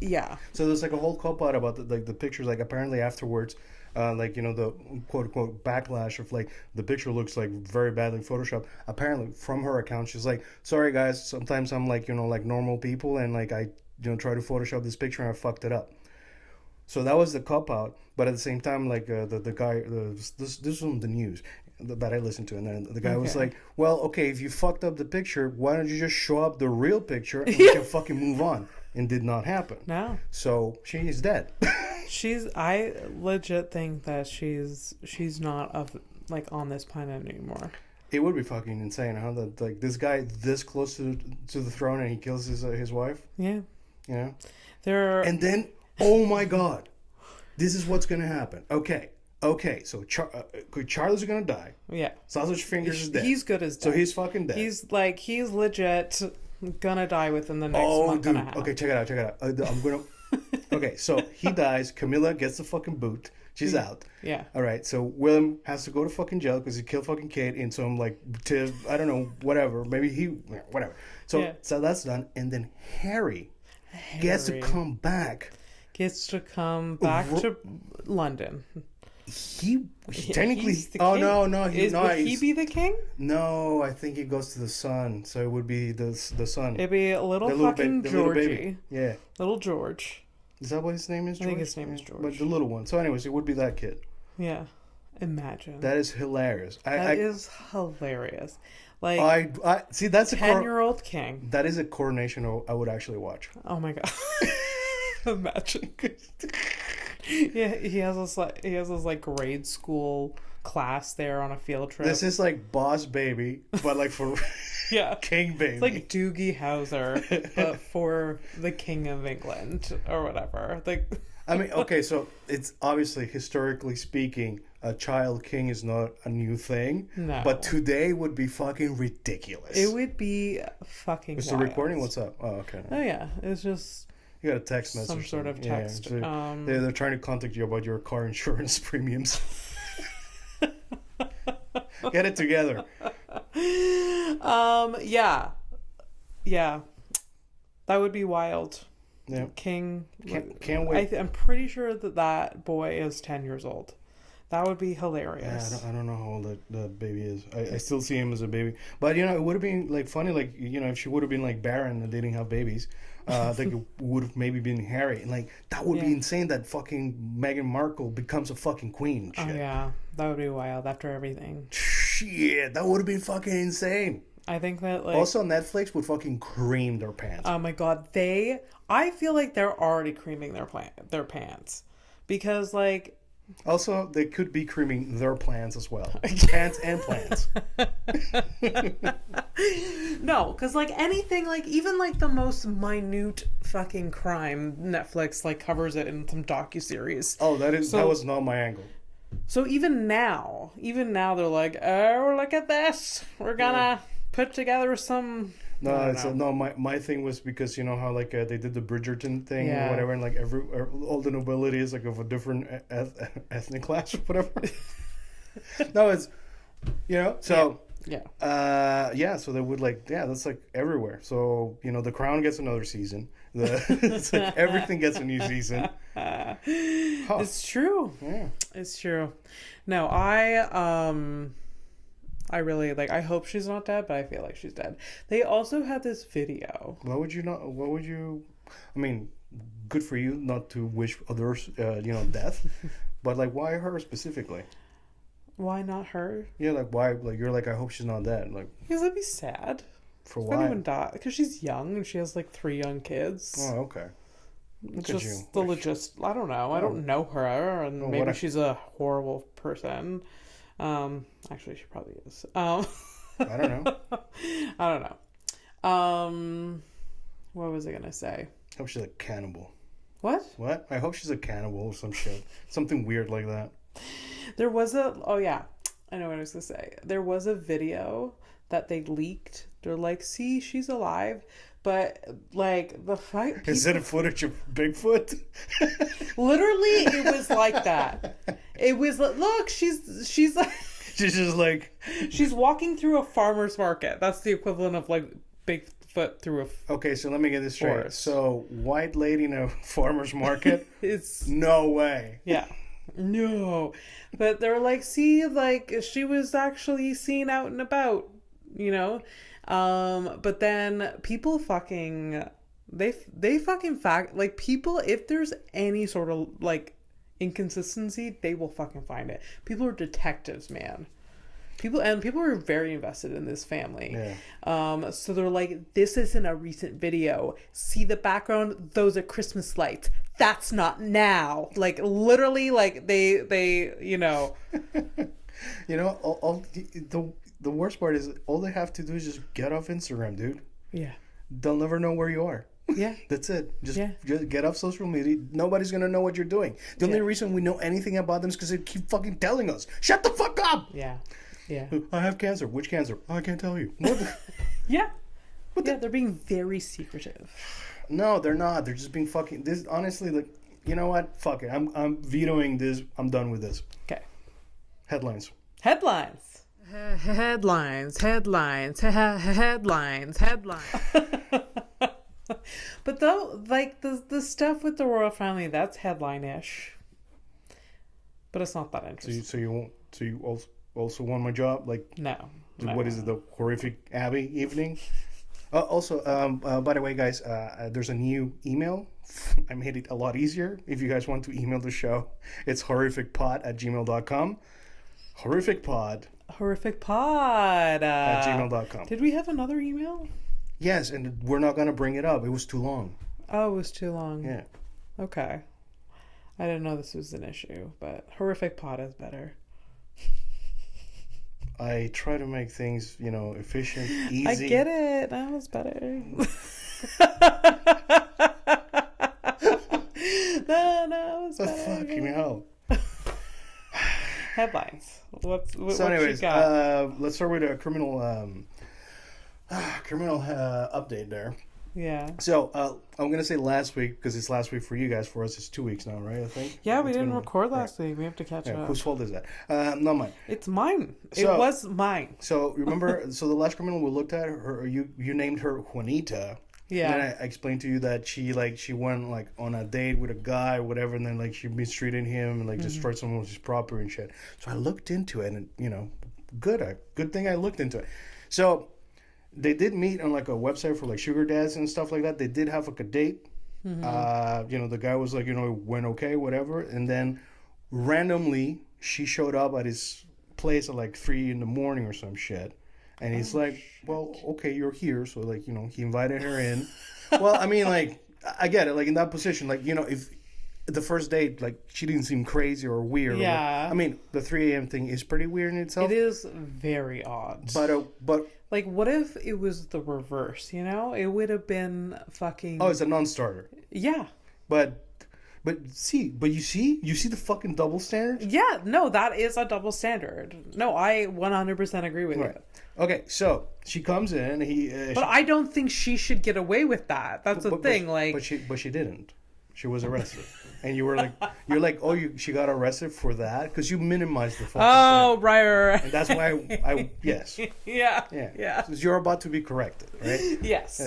Yeah. So there's like a whole cop out about the pictures. Like apparently afterwards, the quote unquote backlash of like the picture looks like very badly photoshopped. Apparently from her account, she's like, "Sorry guys, sometimes I'm like like normal people and like I try to Photoshop this picture and I fucked it up." So that was the cop out. But at the same time, like the guy, this was on the news that I listened to, and then the guy was like, "Well, okay, if you fucked up the picture, why don't you just show up the real picture and we can fucking move on?" And did not happen. No. So she is dead. I legit think that she's not on this planet anymore. It would be fucking insane, huh? That like this guy this close to the throne and he kills his wife. Yeah. You know. And then, oh my God, this is what's gonna happen. Okay. So Charlie's gonna die. Yeah. Sausage Fingers is dead. He's good as dead. So he's fucking dead. He's legit gonna die within the next month and a half. Okay, check it out. I'm gonna. Okay, so he dies. Camilla gets the fucking boot. She's out. Yeah. All right. So William has to go to fucking jail because he killed fucking Kate in some I don't know, whatever. Maybe whatever. So that's done, and then Harry gets to come back. To London. He technically. He's the Oh king. no, Would he be the king? No, I think it goes to the son, so it would be the son. It'd be a little The fucking the Georgie. little baby. Yeah. Little George. Is that what his name is? George? I think his name is George. But the little one. So, anyways, it would be that kid. Yeah. Imagine. That is hilarious. That is hilarious. Like, I see. That's a 10-year-old king. That is a coronation I would actually watch. Oh my god. Imagine. Yeah, he has this like grade school class there on a field trip. This is like Boss Baby, but like for yeah, King Baby. It's like Doogie Howser, but for the King of England or whatever. Like, I mean, okay, so it's obviously historically speaking, a child king is not a new thing. No, but today would be fucking ridiculous. It would be fucking. Is the recording? What's up? Oh, okay. Oh yeah, it's just. You got a text message. Some sort of text. Yeah, so they're trying to contact you about your car insurance premiums. Get it together. Yeah. That would be wild. Yeah. King. Can't wait. I'm pretty sure that boy is 10 years old. That would be hilarious. Yeah, I don't know how old the baby is. I still see him as a baby. But, it would have been, like, funny, like, if she would have been, like, barren and they didn't have babies, like, it would have maybe been Harry. And, like, that would be insane that fucking Meghan Markle becomes a fucking queen. Oh, yeah. That would be wild after everything. Shit, that would have been fucking insane. I think that, like... Also, Netflix would fucking cream their pants. Oh, my God. I feel like they're already creaming their pants. Because, like... Also, they could be creaming their plans as well. Pants and plans. No, because, like, anything, like, even, like, the most minute fucking crime, Netflix, like, covers it in some docuseries. Oh, that was not my angle. So even now, they're like, oh, look at this. We're gonna put together some... No, my thing was because you know how like they did the Bridgerton thing or whatever, and like all the nobility is like of a different ethnic class or whatever. No, it's so so they would that's like everywhere. So the Crown gets another season. It's like everything gets a new season. It's true. Yeah, it's true. No, I really I hope she's not dead, but I feel like she's dead. They also had this video. What would you I mean, good for you not to wish others death, but like why her specifically? Why not her? Yeah, like why you're like I hope she's not dead. Like because that'd be sad. For if why? anyone die because she's young and she has like 3 young kids. Oh, okay. Look just at you. I don't know. I don't know her, and maybe she's a horrible person. Actually, she probably is. I don't know. I don't know. What was I gonna say? I hope she's a cannibal. What? I hope she's a cannibal or some shit. Something weird like that. There was I know what I was gonna say. There was a video that they leaked. They're like, see, she's alive. But, like, the fight... Is it a footage of Bigfoot? Literally, it was like that. It was like, look, she's like... She's just like... She's walking through a farmer's market. That's the equivalent of, like, Bigfoot through a... Okay, so let me get this straight. Forest. So, white lady in a farmer's market? It's... No way. Yeah. No. But they're like, see, like, she was actually seen out and about, but then people fucking they fucking people, if there's any sort of like inconsistency, they will fucking find it. People are detectives, man. People are very invested in this family. Yeah. So they're like, this isn't a recent video. See the background? Those are Christmas lights. That's not now. Like literally, like they all the worst part is all they have to do is just get off Instagram, dude. Yeah. They'll never know where you are. Yeah. That's it. Just get off social media. Nobody's going to know what you're doing. The only reason we know anything about them is because they keep fucking telling us. Shut the fuck up! Yeah. Yeah. I have cancer. Which cancer? Oh, I can't tell you. What the... Yeah. They're being very secretive. No, they're not. They're just being fucking... This, honestly, like, you know what? Fuck it. I'm vetoing this. I'm done with this. Okay. Headlines. Headlines. But though, like the stuff with the royal family, that's headline-ish. But it's not that interesting. So you also want my job? Like, No. what is it? The horrific Abby evening? Also, by the way, guys, there's a new email. I made it a lot easier. If you guys want to email the show, it's horrificpod@gmail.com. Horrificpod. Horrificpod. At gmail.com. Did we have another email? Yes, and we're not going to bring it up. It was too long. Oh, it was too long. Yeah. Okay. I didn't know this was an issue, but horrificpod is better. I try to make things, efficient, easy. I get it. That was better. No, it was better. Fucking hell. Headlines. What Anyways, you got? let's start with a criminal update there. Yeah. So I'm gonna say last week because it's last week for you guys. For us, it's 2 weeks now, right? I think. Yeah, we didn't record last week. We have to catch up. Whose fault is that? Not mine. It's mine. It was mine. So remember, the last criminal we looked at, you named her Juanita. Yeah. And then I explained to you that she went on a date with a guy, or whatever, and then she mistreated him and destroyed someone else's property and shit. So I looked into it, and good thing I looked into it. So they did meet on a website for sugar dads and stuff like that. They did have a date. The guy was went okay, whatever, and then randomly she showed up at his place at 3 a.m. or some shit. And he's well, okay, you're here. So, he invited her in. Well, I mean, I get it. In that position, if the first date, she didn't seem crazy or weird. Yeah. I mean, the 3 a.m. thing is pretty weird in itself. It is very odd. But what if it was the reverse, It would have been fucking... Oh, it's a non-starter. Yeah. But you see the fucking double standard? Yeah, no, that is a double standard. No, I 100% agree with you. Okay, so she comes in. But I don't think she should get away with that. That's the thing. But she didn't. She was arrested, and you were she got arrested for that because you minimized the fucking Oh, thing. right. And that's why I yes. Yeah. So you're about to be corrected, right? Yes.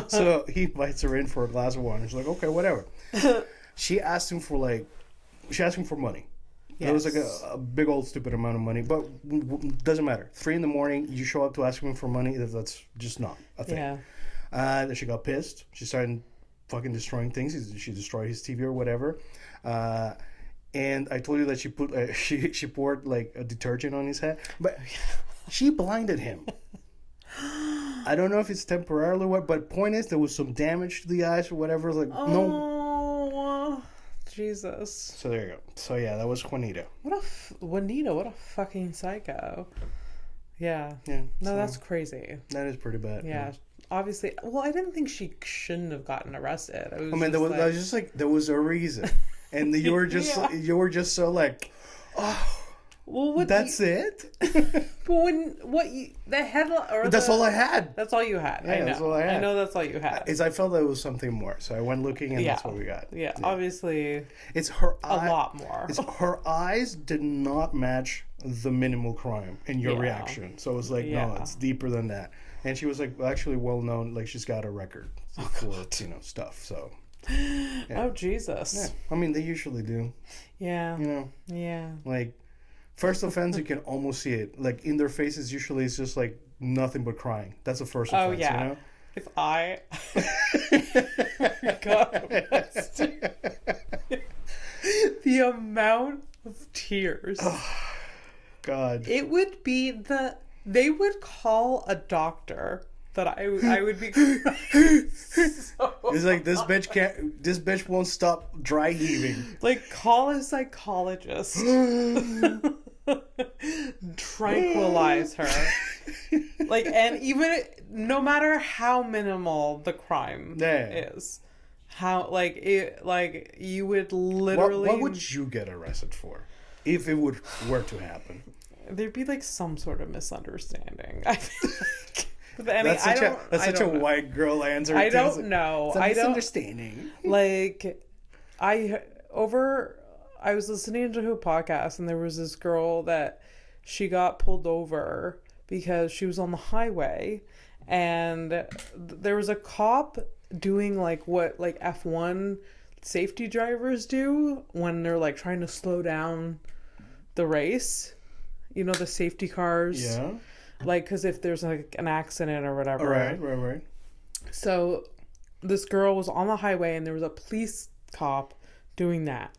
So he invites her in for a glass of wine. She's like, okay, whatever. She asked him for money. Yes. It was a big old stupid amount of money, but doesn't matter. 3 a.m, you show up to ask him for money. That's just not a thing. Yeah. Then she got pissed. She started fucking destroying things. She destroyed his TV or whatever. And I told you that she put she poured a detergent on his head, but she blinded him. I don't know if it's temporarily or what, but point is there was some damage to the eyes or whatever. No. Jesus. So there you go. So yeah, that was Juanita. What a fucking psycho. Yeah. Yeah. No, that's crazy. That is pretty bad. Yeah. Obviously. Well, I didn't think she shouldn't have gotten arrested. There was a reason, and you were just so oh. Well, that's it. But the headline? That's all I had. That's all you had. Yeah, I know. That's all I had. I know that's all you had. I felt there was something more, so I went looking, and that's what we got. Yeah, obviously. It's her a lot more. Her eyes did not match the minimal crime in your reaction, so it was no, it's deeper than that. And she was actually well known, she's got a record for stuff. So. Yeah. Oh Jesus. Yeah, I mean they usually do. Yeah. Yeah. First offense, you can almost see it. In their faces, usually it's just nothing but crying. That's the first offense. Oh yeah. If I got arrested, the amount of tears. Oh, God. It would be they would call a doctor that I would be. It's this bitch won't stop dry heaving. Call a psychologist. Tranquilize her. And even no matter how minimal the crime is, how you would literally. What would you get arrested for if it were to happen? There'd be some sort of misunderstanding. I feel that's such a white girl answer. I don't know. It's a misunderstanding. I was listening to a podcast, and there was this girl that she got pulled over because she was on the highway, and there was a cop doing what F1 safety drivers do when they're like trying to slow down the race. You know, the safety cars. Yeah. Like, because if there's like an accident or whatever. Right. So this girl was on the highway and there was a police cop doing that.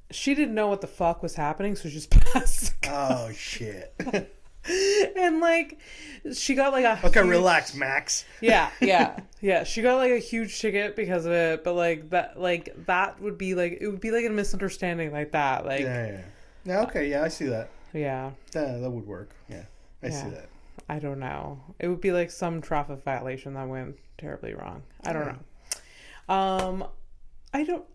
She didn't know what the fuck was happening, so she just passed. Oh, shit. And like, she got like a okay, huge... relax, Max. Yeah. She got like a huge ticket because of it, but that would be like, it would be like a misunderstanding like that. Like, Yeah, okay, yeah, I see that. Yeah. That would work. Yeah, I see that. I don't know. It would be like some traffic violation that went terribly wrong. I don't know. I don't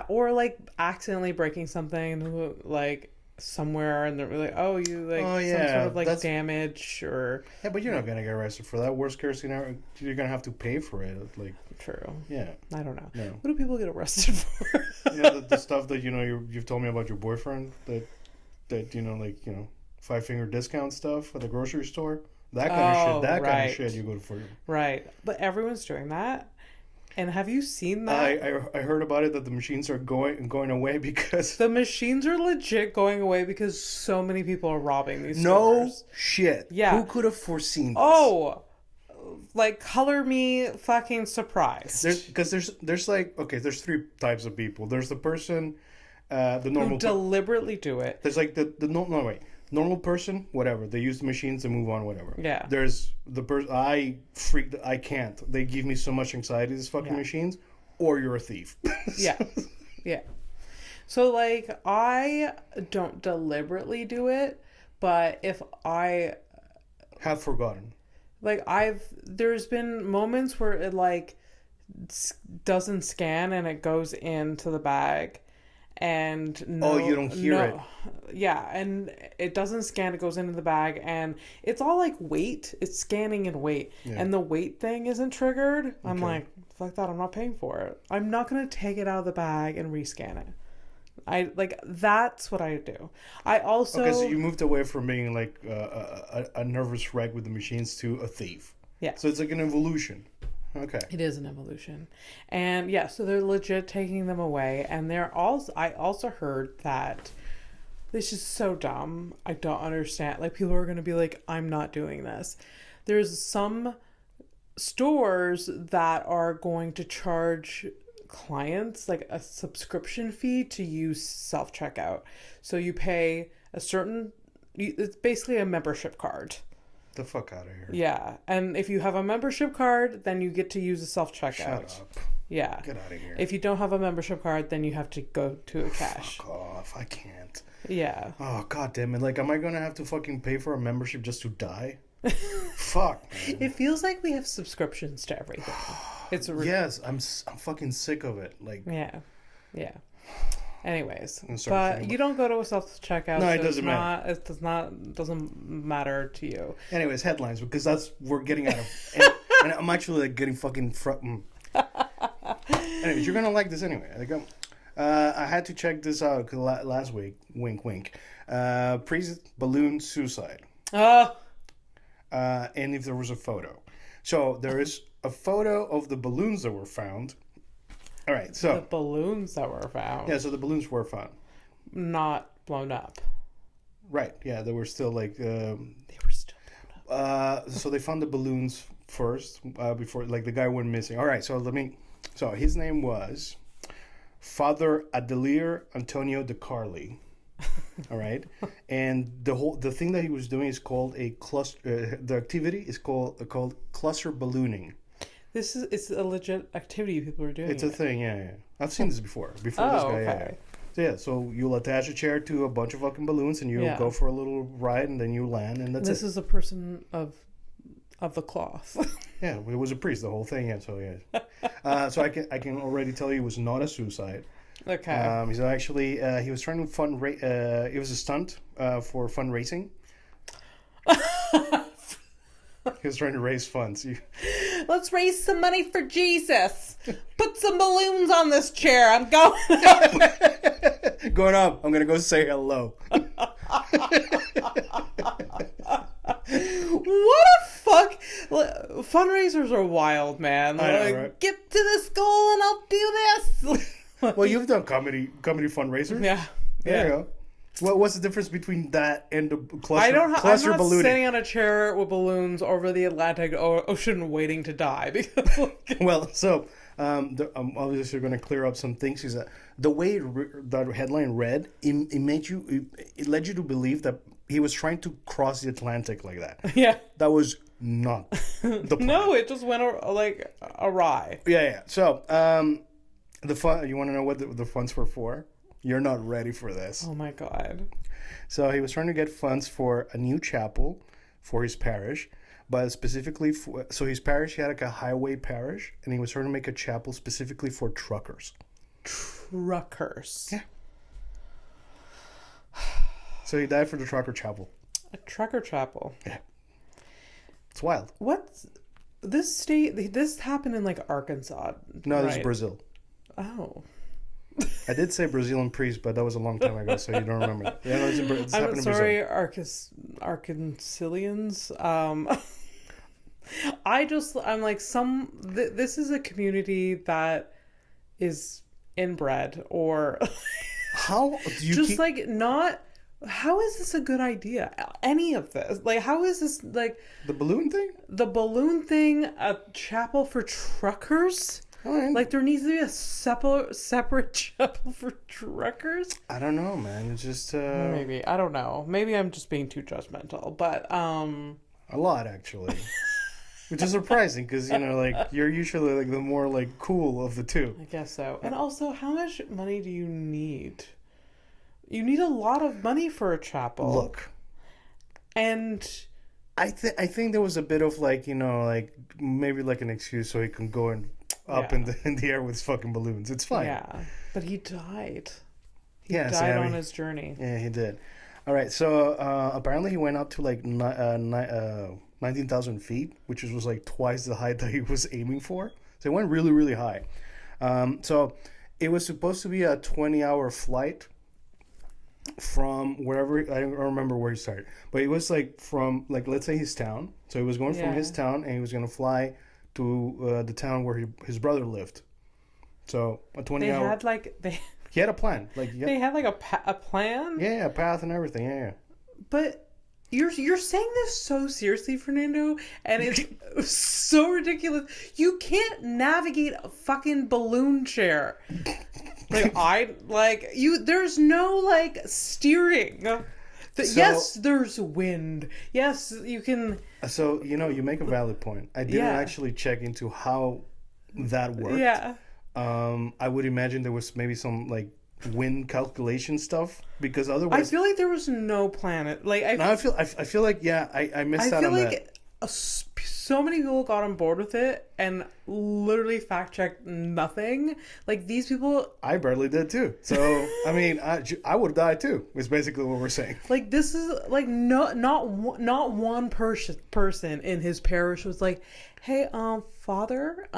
or like accidentally breaking something like somewhere and they're like, oh, you like some sort of like damage or but you're not gonna get arrested for that. Worst case scenario, you're gonna have to pay for it. Like true. Yeah. I don't know. No. What do people get arrested for? The stuff that you've told me about your boyfriend that 5-finger discount stuff at the grocery store. That kind of shit. That kind of shit you go for. Right, but everyone's doing that. And have you seen that? I heard about it that the machines are going away because... The machines are legit going away because so many people are robbing these No stores. shit. Yeah. Who could have foreseen this? Oh, like color me fucking surprised. There's like, okay, there's 3 types of people. There's the person, the normal... Who deliberately do it. There's like normal person, whatever. They use the machines and move on, whatever. Yeah. There's the person, I can't. They give me so much anxiety, these fucking machines. Or you're a thief. Yeah. Yeah. So, like, I don't deliberately do it, but if I... Have forgotten. Like, there's been moments where it, like, doesn't scan and it goes into the bag. And you don't hear it. Yeah, and it doesn't scan, it goes into the bag, and it's all like weight. It's scanning and weight. Yeah. And the weight thing isn't triggered. Okay. I'm like, fuck that, I'm not paying for it. I'm not gonna take it out of the bag and rescan it. That's what I do. I also... Okay, so you moved away from being like a nervous wreck with the machines to a thief. Yeah. So it's like an evolution. Okay. It is an evolution. And yeah, so they're legit taking them away. And I also heard that this is so dumb. I don't understand. Like, people are going to be like, I'm not doing this. There's some stores that are going to charge clients like a subscription fee to use self-checkout. So you pay it's basically a membership card. The fuck out of here. Yeah. And if you have a membership card, then you get to use a self-checkout. Shut up. Yeah. Get out of here. If you don't have a membership card, then you have to go to a cash. Fuck off. I can't. Yeah. Oh, god damn it. Like, am I going to have to fucking pay for a membership just to die? Fuck, man. It feels like we have subscriptions to everything. Yes, I'm fucking sick of it. Like. Yeah. Yeah. Anyways, but you don't go to a self-checkout. No, it doesn't matter. It doesn't matter to you. Anyways, headlines, because we're getting out of, and I'm actually like getting fucking. Anyways, you're gonna like this anyway. I had to check this out last week. Wink, wink. Balloon suicide. And if there was a photo, so there is a photo of the balloons that were found. All right, so... The balloons that were found. Yeah, so the balloons were found. Not blown up. Right, yeah, they were still like... They were still blown up. So they found the balloons first, before, like, the guy went missing. All right, so his name was Father Adelier Antonio De Carli. All right? And the thing that he was doing is called a cluster... the activity is called cluster ballooning. It's a legit activity people are doing. It's a thing, yeah. I've seen this before this guy. Okay. Yeah. So you'll attach a chair to a bunch of fucking balloons and you'll go for a little ride and then you land and that's it. This is a person of the cloth. Yeah, it was a priest, the whole thing, yeah. So yeah. So I can already tell you it was not a suicide. Okay. He's actually he was trying to it was a stunt for fundraising. He was trying to raise funds. Let's raise some money for Jesus. Put some balloons on this chair. I'm going up. Going up. I'm going to go say hello. What a fuck. Fundraisers are wild, man. I know, right? Get to this goal and I'll do this. Well, you've done comedy fundraisers. Yeah. There you go. What's the difference between that and the cluster? I'm not ballooning? sitting on a chair with balloons over the Atlantic Ocean waiting to die. Because, well, so obviously we're going to clear up some things. Is that the way the headline read, it led you to believe that he was trying to cross the Atlantic like that. Yeah. That was not the plan. No, it just went like awry. Yeah. So the fun. You want to know what the funds were for? You're not ready for this. Oh my God. So he was trying to get funds for a new chapel for his parish, but specifically so his parish, he had like a highway parish, and he was trying to make a chapel specifically for truckers. Truckers. Yeah. So he died for the trucker chapel. A trucker chapel. Yeah. It's wild. What's this state? This happened in like Arkansas. No, this right? is Brazil. Oh. I did say Brazilian priest, but that was a long time ago, so you don't remember. Yeah, no, it's I'm sorry, Arkansilians. I'm like this is a community that is inbred or how do you just like not. How is this a good idea? Any of this? Like, how is this like the balloon thing? The balloon thing, a chapel for truckers? Right. Like there needs to be a separate chapel for truckers. I don't know, man. It's just maybe I don't know. Maybe I'm just being too judgmental, but a lot actually, which is surprising because like you're usually like the more like cool of the two. I guess so. And also, how much money do you need? You need a lot of money for a chapel. Look, and I think there was a bit of like like maybe like an excuse so he can go and. Up in the air with fucking balloons. It's fine. Yeah, but he died. He died on his journey. Yeah, he did. All right, so apparently he went up to like 19,000 feet, which was like twice the height that he was aiming for. So it went really, really high. So it was supposed to be a 20-hour flight from wherever, I don't remember where he started, but it was like from like, let's say his town. So he was going from his town and he was going to fly to the town where his brother lived. So a 20-hour. He had a plan. They had like a plan. Yeah, a path and everything. Yeah. But you're saying this so seriously, Fernando, and it's so ridiculous. You can't navigate a fucking balloon chair. There's no like steering. Yes, there's wind. Yes, you can. So, you make a valid point. I didn't actually check into how that worked. Yeah. I would imagine there was maybe some like wind calculation stuff because otherwise. I feel like there was no planet. I feel like I missed out on that. I feel like so many people got on board with it and literally fact checked nothing. Like these people, I barely did too. So I mean, I would have died too. Is basically what we're saying. Like this is like not one person in his parish was like, "Hey, Father,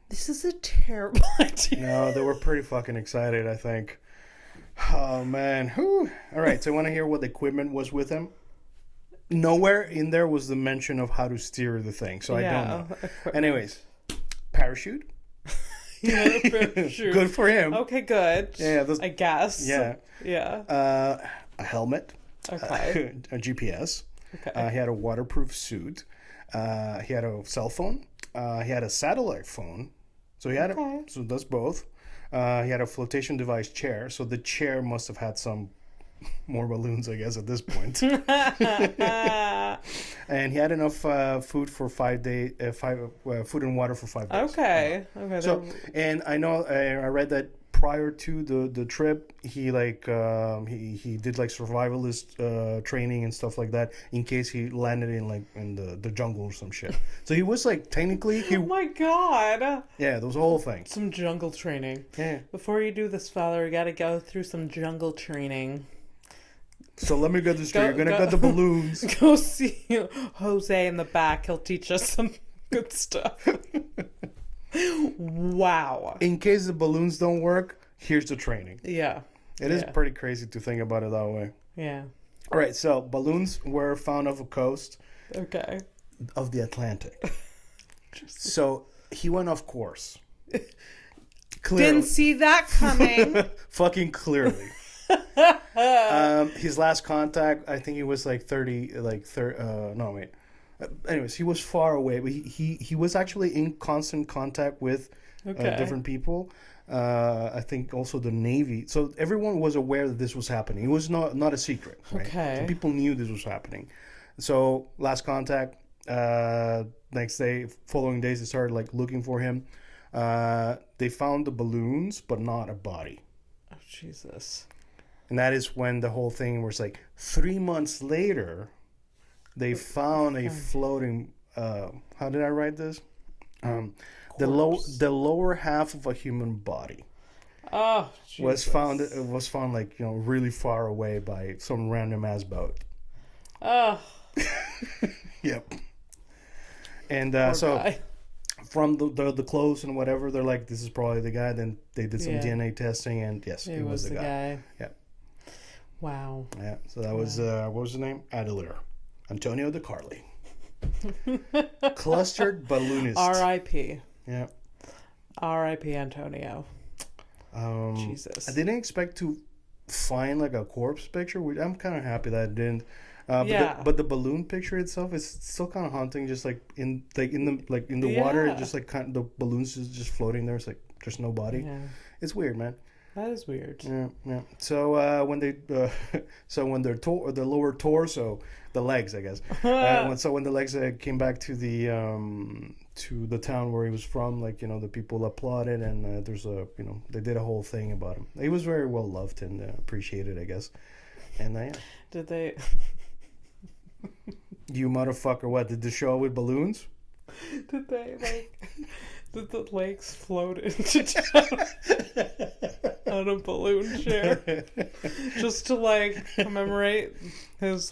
this is a terrible idea." No, they were pretty fucking excited. I think. Oh man, whew. All right. So I want to hear what the equipment was with him. Nowhere in there was the mention of how to steer the thing, so I don't know. Anyways, parachute. Yeah, parachute. Good for him. Okay, good. Yeah, I guess. Yeah. Yeah. A helmet. Okay. A GPS. Okay. He had a waterproof suit. He had a cell phone. He had a satellite phone. So he had so that's both. He had a flotation device chair. So the chair must have had some more balloons, I guess, at this point. And he had enough food for 5 days. Food and water for 5 days. Okay. So, and I know I read that prior to the trip, he like he did like survivalist training and stuff like that in case he landed in the jungle or some shit. So he was like technically oh my god. Yeah, there was a whole thing. Some jungle training. Yeah. Before you do this, Father, you got to go through some jungle training. So let me get this straight. You're gonna get the balloons. Go see Jose in the back. He'll teach us some good stuff. Wow. In case the balloons don't work, here's the training. Yeah. It is pretty crazy to think about it that way. Yeah. All right, so balloons were found off the coast. Okay. Of the Atlantic. So he went off course. Didn't see that coming. Fucking clearly. His last contact, I think he was like 30, no, wait. Anyways, he was far away, but he was actually in constant contact with different people. I think also the Navy. So everyone was aware that this was happening. It was not a secret. Right? Okay. So people knew this was happening. So last contact, next day, following days, they started like looking for him. They found the balloons, but not a body. Oh, Jesus. And that is when the whole thing was like 3 months later, they found a floating, how did I write this? The lower half of a human body. Oh, Jesus. was found like, really far away by some random ass boat. Oh. Yep. And so guy. From the clothes and whatever, they're like, this is probably the guy. Then they did some DNA testing, and yes, it was the guy. Yeah. Wow. Yeah. So that was what was his name? Adelaide. Antonio De Carli. Clustered balloonist. R.I.P. Yeah. R.I.P. Antonio. Jesus. I didn't expect to find like a corpse picture. I'm kind of happy that I didn't. But the balloon picture itself is still kind of haunting. Just like in the water, just like the balloons just floating there. It's like there's no body. Yeah. It's weird, man. That is weird. Yeah. So when their the lower torso, the legs, I guess. When the legs came back to the town where he was from, like, the people applauded, and they did a whole thing about him. He was very well loved and appreciated, I guess. And yeah. Did they? You motherfucker! What did the show with balloons? Did they Did the legs float into town on a balloon chair just to commemorate his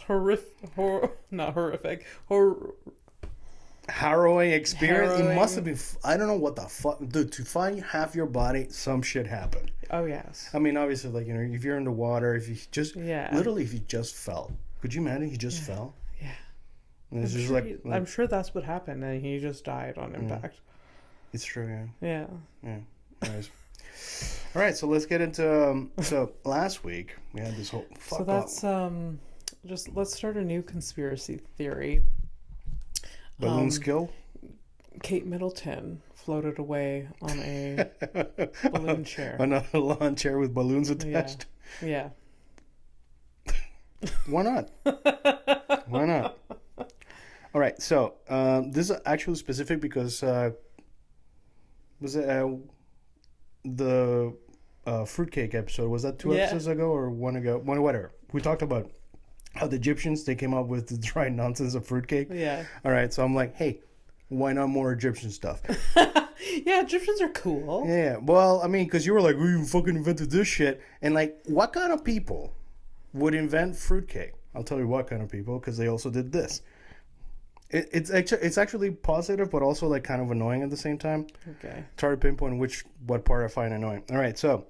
harrowing experience? It must have been. I don't know what the fuck, dude. To find half your body, some shit happened. Oh yes. I mean, obviously, if you're in the water, if you just literally, if you just fell, could you imagine? He just fell. Yeah. And it's I'm sure that's what happened, and he just died on impact. It's true. Yeah. Yeah. Anyways. All right, so let's get into. So last week we had this whole. So that's just let's start a new conspiracy theory. Balloon skill. Kate Middleton floated away on a balloon chair. On a lawn chair with balloons attached. Yeah. Why not? Why not? All right, so this is actually specific because was it the fruitcake episode? Was that 2 episodes ago or one ago? Whatever. We talked about how the Egyptians, they came up with the dry nonsense of fruitcake. Yeah. All right, so I'm like, hey, why not more Egyptian stuff? Yeah, Egyptians are cool. Yeah, well, I mean, because you were like, we fucking invented this shit. And what kind of people would invent fruitcake? I'll tell you what kind of people, because they also did this. It's actually positive, but also kind of annoying at the same time. Okay. It's hard to pinpoint what part I find annoying. All right, so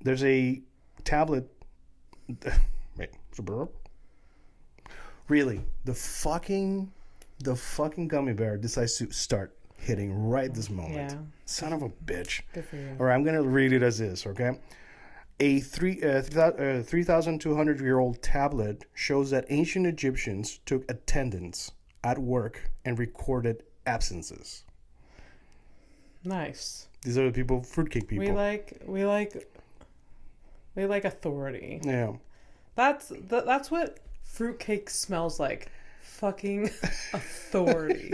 there's a tablet. Wait, really? The fucking gummy bear decides to start hitting right this moment. Yeah. Son of a bitch. Good for you. All right, I'm gonna read it as is. Okay. A 3,200-year-old tablet shows that ancient Egyptians took attendance at work and recorded absences. Nice. These are the people, fruitcake people. We like authority. Yeah. That's what fruitcake smells like. Fucking authority.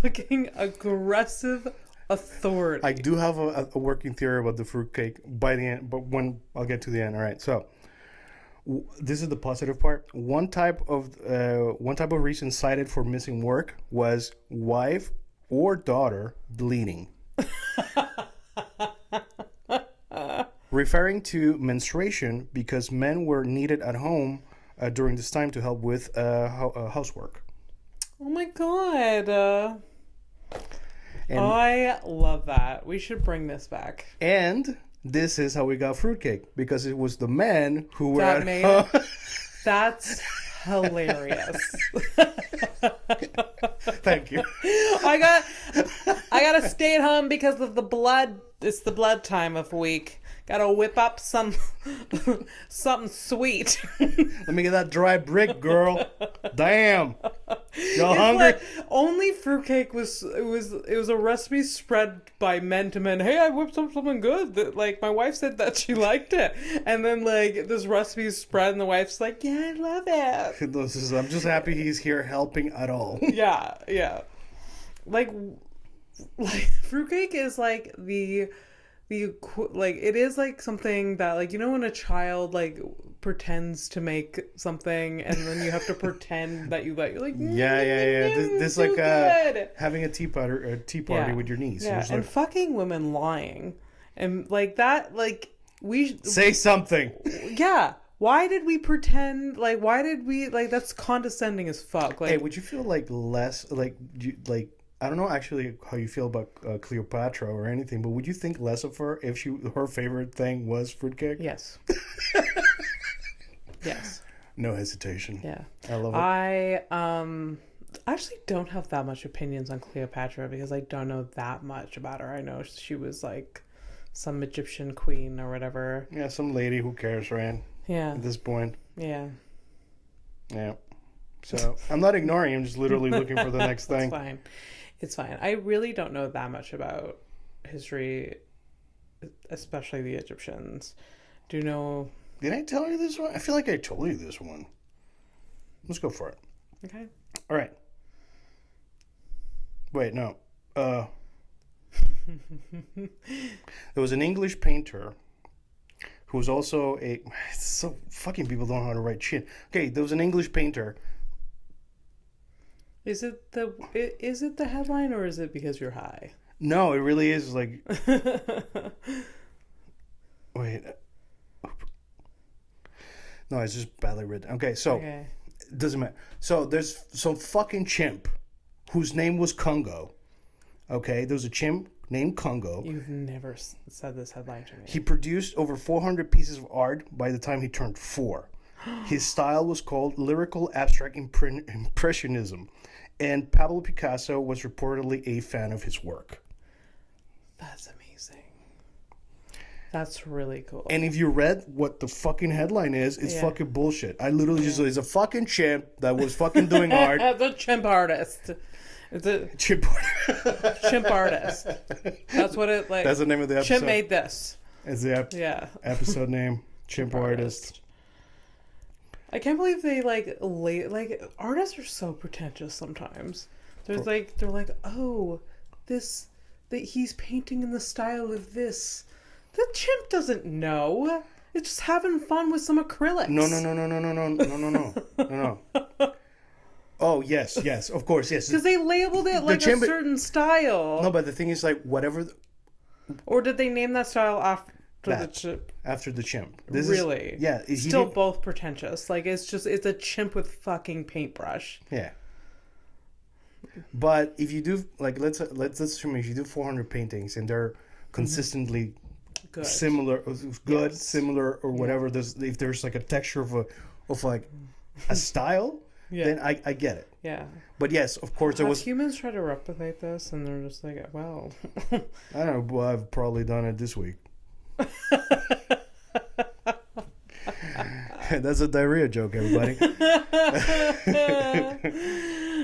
Fucking aggressive authority. I do have a working theory about the fruitcake by the end, but when I'll get to the end. All right, so this is the positive part. One type of reason cited for missing work was wife or daughter bleeding, referring to menstruation because men were needed at home during this time to help with housework. Oh my god. I love that. We should bring this back. And this is how we got fruitcake, because it was the men who were at home. That's hilarious. Thank you. I gotta stay at home because of the blood. It's the blood time of the week. Gotta whip up something sweet. Let me get that dry brick, girl. Damn. Y'all It's hungry? like, only fruitcake was a recipe spread by men to men. Hey, I whipped up something good. That, like, my wife said that she liked it, and then like this recipe is spread, and the wife's like, "Yeah, I love it." I'm just happy he's here helping at all. Yeah. Like fruitcake is like the like, it is like something that, like, you know, when a child like pretends to make something and then you have to pretend that you like, you're like, Yeah. This like good. having a tea party with your niece. Yeah, and like, fucking women lying. And like that, like, say something. yeah. Why did we pretend? Like, why did we, like, that's condescending as fuck. Like, Hey, would you feel like less like I don't know actually how you feel about Cleopatra or anything, but would you think less of her if her favorite thing was fruitcake? yes. Yes. No hesitation. Yeah. I love it. I actually don't have that much opinions on Cleopatra because I don't know that much about her. I know she was like some Egyptian queen or whatever. Yeah, some lady, who cares, right? Yeah. At this point. Yeah. Yeah. So I'm not ignoring. I'm just literally looking for the next thing. It's fine. It's fine. I really don't know that much about history, especially the Egyptians. Do you know? Did I tell you this one? I feel like I told you this one. Let's go for it. Okay. All right. Wait, no. There was an English painter who was also so fucking people don't know how to write shit. Okay, there was an English painter. Is it the headline, or is it because you're high? No, it really is like. Wait. No, it's just badly written. Okay, so Okay. it doesn't matter. So there's some fucking chimp whose name was Congo. Okay, there was a chimp named Congo. You've never said this headline to me. He produced over 400 pieces of art by the time he turned 4. His style was called lyrical abstract impressionism, and Pablo Picasso was reportedly a fan of his work. That's amazing. That's really cool. And if you read what the fucking headline is, it's fucking bullshit. I literally just, it's a fucking chimp that was fucking doing art. The chimp artist. It's a Chimp chimp artist. That's what it, like. That's the name of the episode. Chimp made this. It's the episode name. Chimp artist. I can't believe they like artists are so pretentious sometimes. They're like, oh, he's painting in the style of this. The chimp doesn't know. It's just having fun with some acrylics. No. Oh, yes, of course, yes. Because they labeled it like a certain style. No, but the thing is, like, whatever. Or did they name that style after the chimp? After the chimp. Really? Yeah. Still both pretentious. Like, it's a chimp with fucking paintbrush. Yeah. But if you do, like, let's assume if you do 400 paintings and they're consistently good, similar, or whatever. If there's like a texture of like a style, then I get it. Yeah. But yes, of course, there was humans try to replicate this, and they're just like, well, I don't know. Well, I've probably done it this week. That's a diarrhea joke, everybody.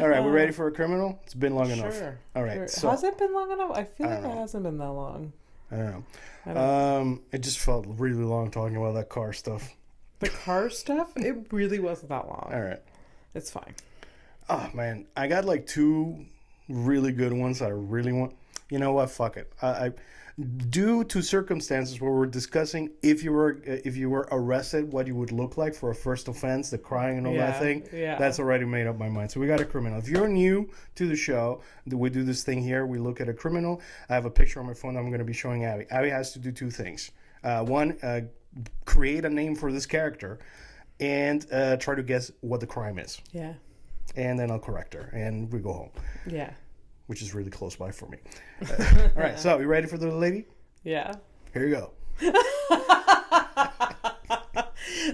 All right, we're ready for a criminal? It's been long enough. All right. Sure. So, has it been long enough? I feel like it hasn't been that long. I don't know. It just felt really long talking about that car stuff. The car stuff? It really wasn't that long. All right. It's fine. Oh, man. I got like 2 really good ones that I really want. You know what? Fuck it. I due to circumstances where we're discussing if you were arrested, what you would look like for a first offense, the crying and all that thing. Yeah. That's already made up my mind. So we got a criminal. If you're new to the show, we do this thing here. We look at a criminal. I have a picture on my phone that I'm going to be showing Abby. Abby has to do 2 things. One, create a name for this character, and try to guess what the crime is. Yeah. And then I'll correct her, and we go home. Yeah. Which is really close by for me. All right, so you ready for the lady? Yeah. Here you go.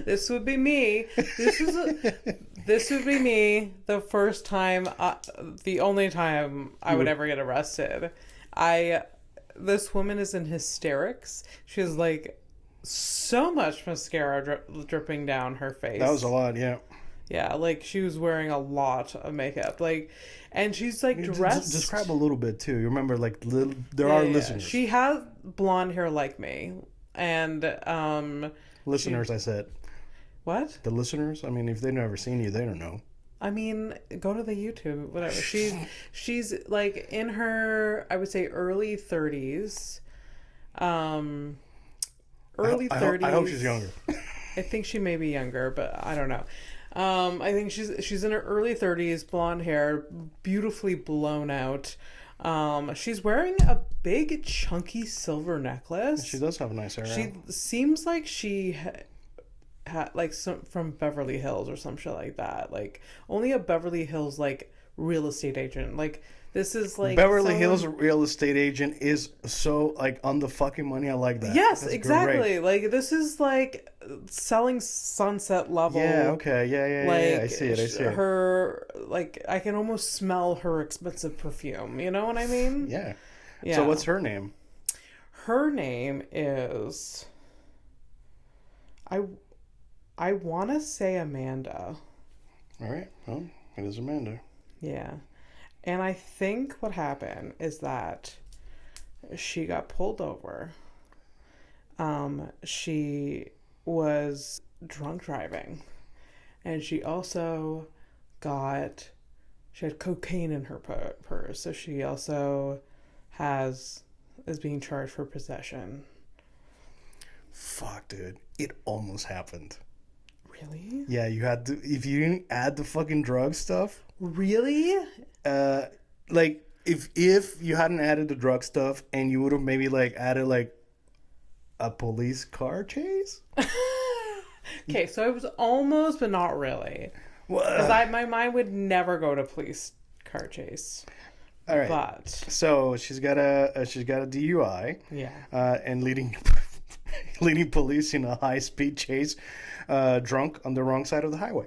This would be me. This would be me the first time, the only time I would ever get arrested. This woman is in hysterics. She has like so much mascara dripping down her face. That was a lot, yeah. Yeah, like she was wearing a lot of makeup, like, and she's like dressed. Describe a little bit too. You remember, like, there are listeners. She has blonde hair like me, and listeners. I said. What? The listeners. I mean, if they've never seen you, they don't know. I mean, go to the YouTube, whatever. She's like in her, I would say, early 30s. Early 30s. I hope she's younger. I think she may be younger, but I don't know. I think she's in her early 30s, blonde hair, beautifully blown out. She's wearing a big, chunky silver necklace. She does have a nice hair. She seems like she had like some from Beverly Hills or some shit like that. Like only a Beverly Hills like real estate agent. Like this is like Beverly Hills real estate agent is so like on the fucking money. I like that. Yes, that's exactly. Great. Like this is like selling Sunset level. Yeah. Okay. Yeah. Like, yeah. I see it. Her like I can almost smell her expensive perfume. You know what I mean? Yeah. Yeah. So what's her name? Her name is I want to say Amanda. All right. Well, it is Amanda. Yeah. And I think what happened is that she got pulled over. She was drunk driving. And she also she had cocaine in her purse. So she also is being charged for possession. Fuck, dude. It almost happened. Really? Yeah, you had to. If you didn't add the fucking drug stuff. Really? Like if you hadn't added the drug stuff and you would have maybe like added like a police car chase. Okay, so it was almost, but not really. Because my mind would never go to police car chase. All right. But so she's got a DUI. Yeah. And leading police in a high speed chase, drunk on the wrong side of the highway.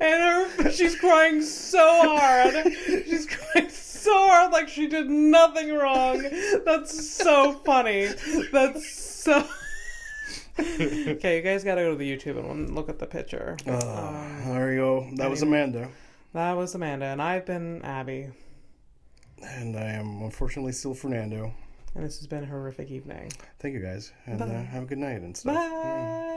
And she's crying so hard. She's crying so hard like she did nothing wrong. That's so funny. That's so... Okay, you guys gotta go to the YouTube and look at the picture. There you go. That was Amanda. That was Amanda, and I've been Abby. And I am unfortunately still Fernando. And this has been a horrific evening. Thank you guys, and have a good night and stuff. Bye.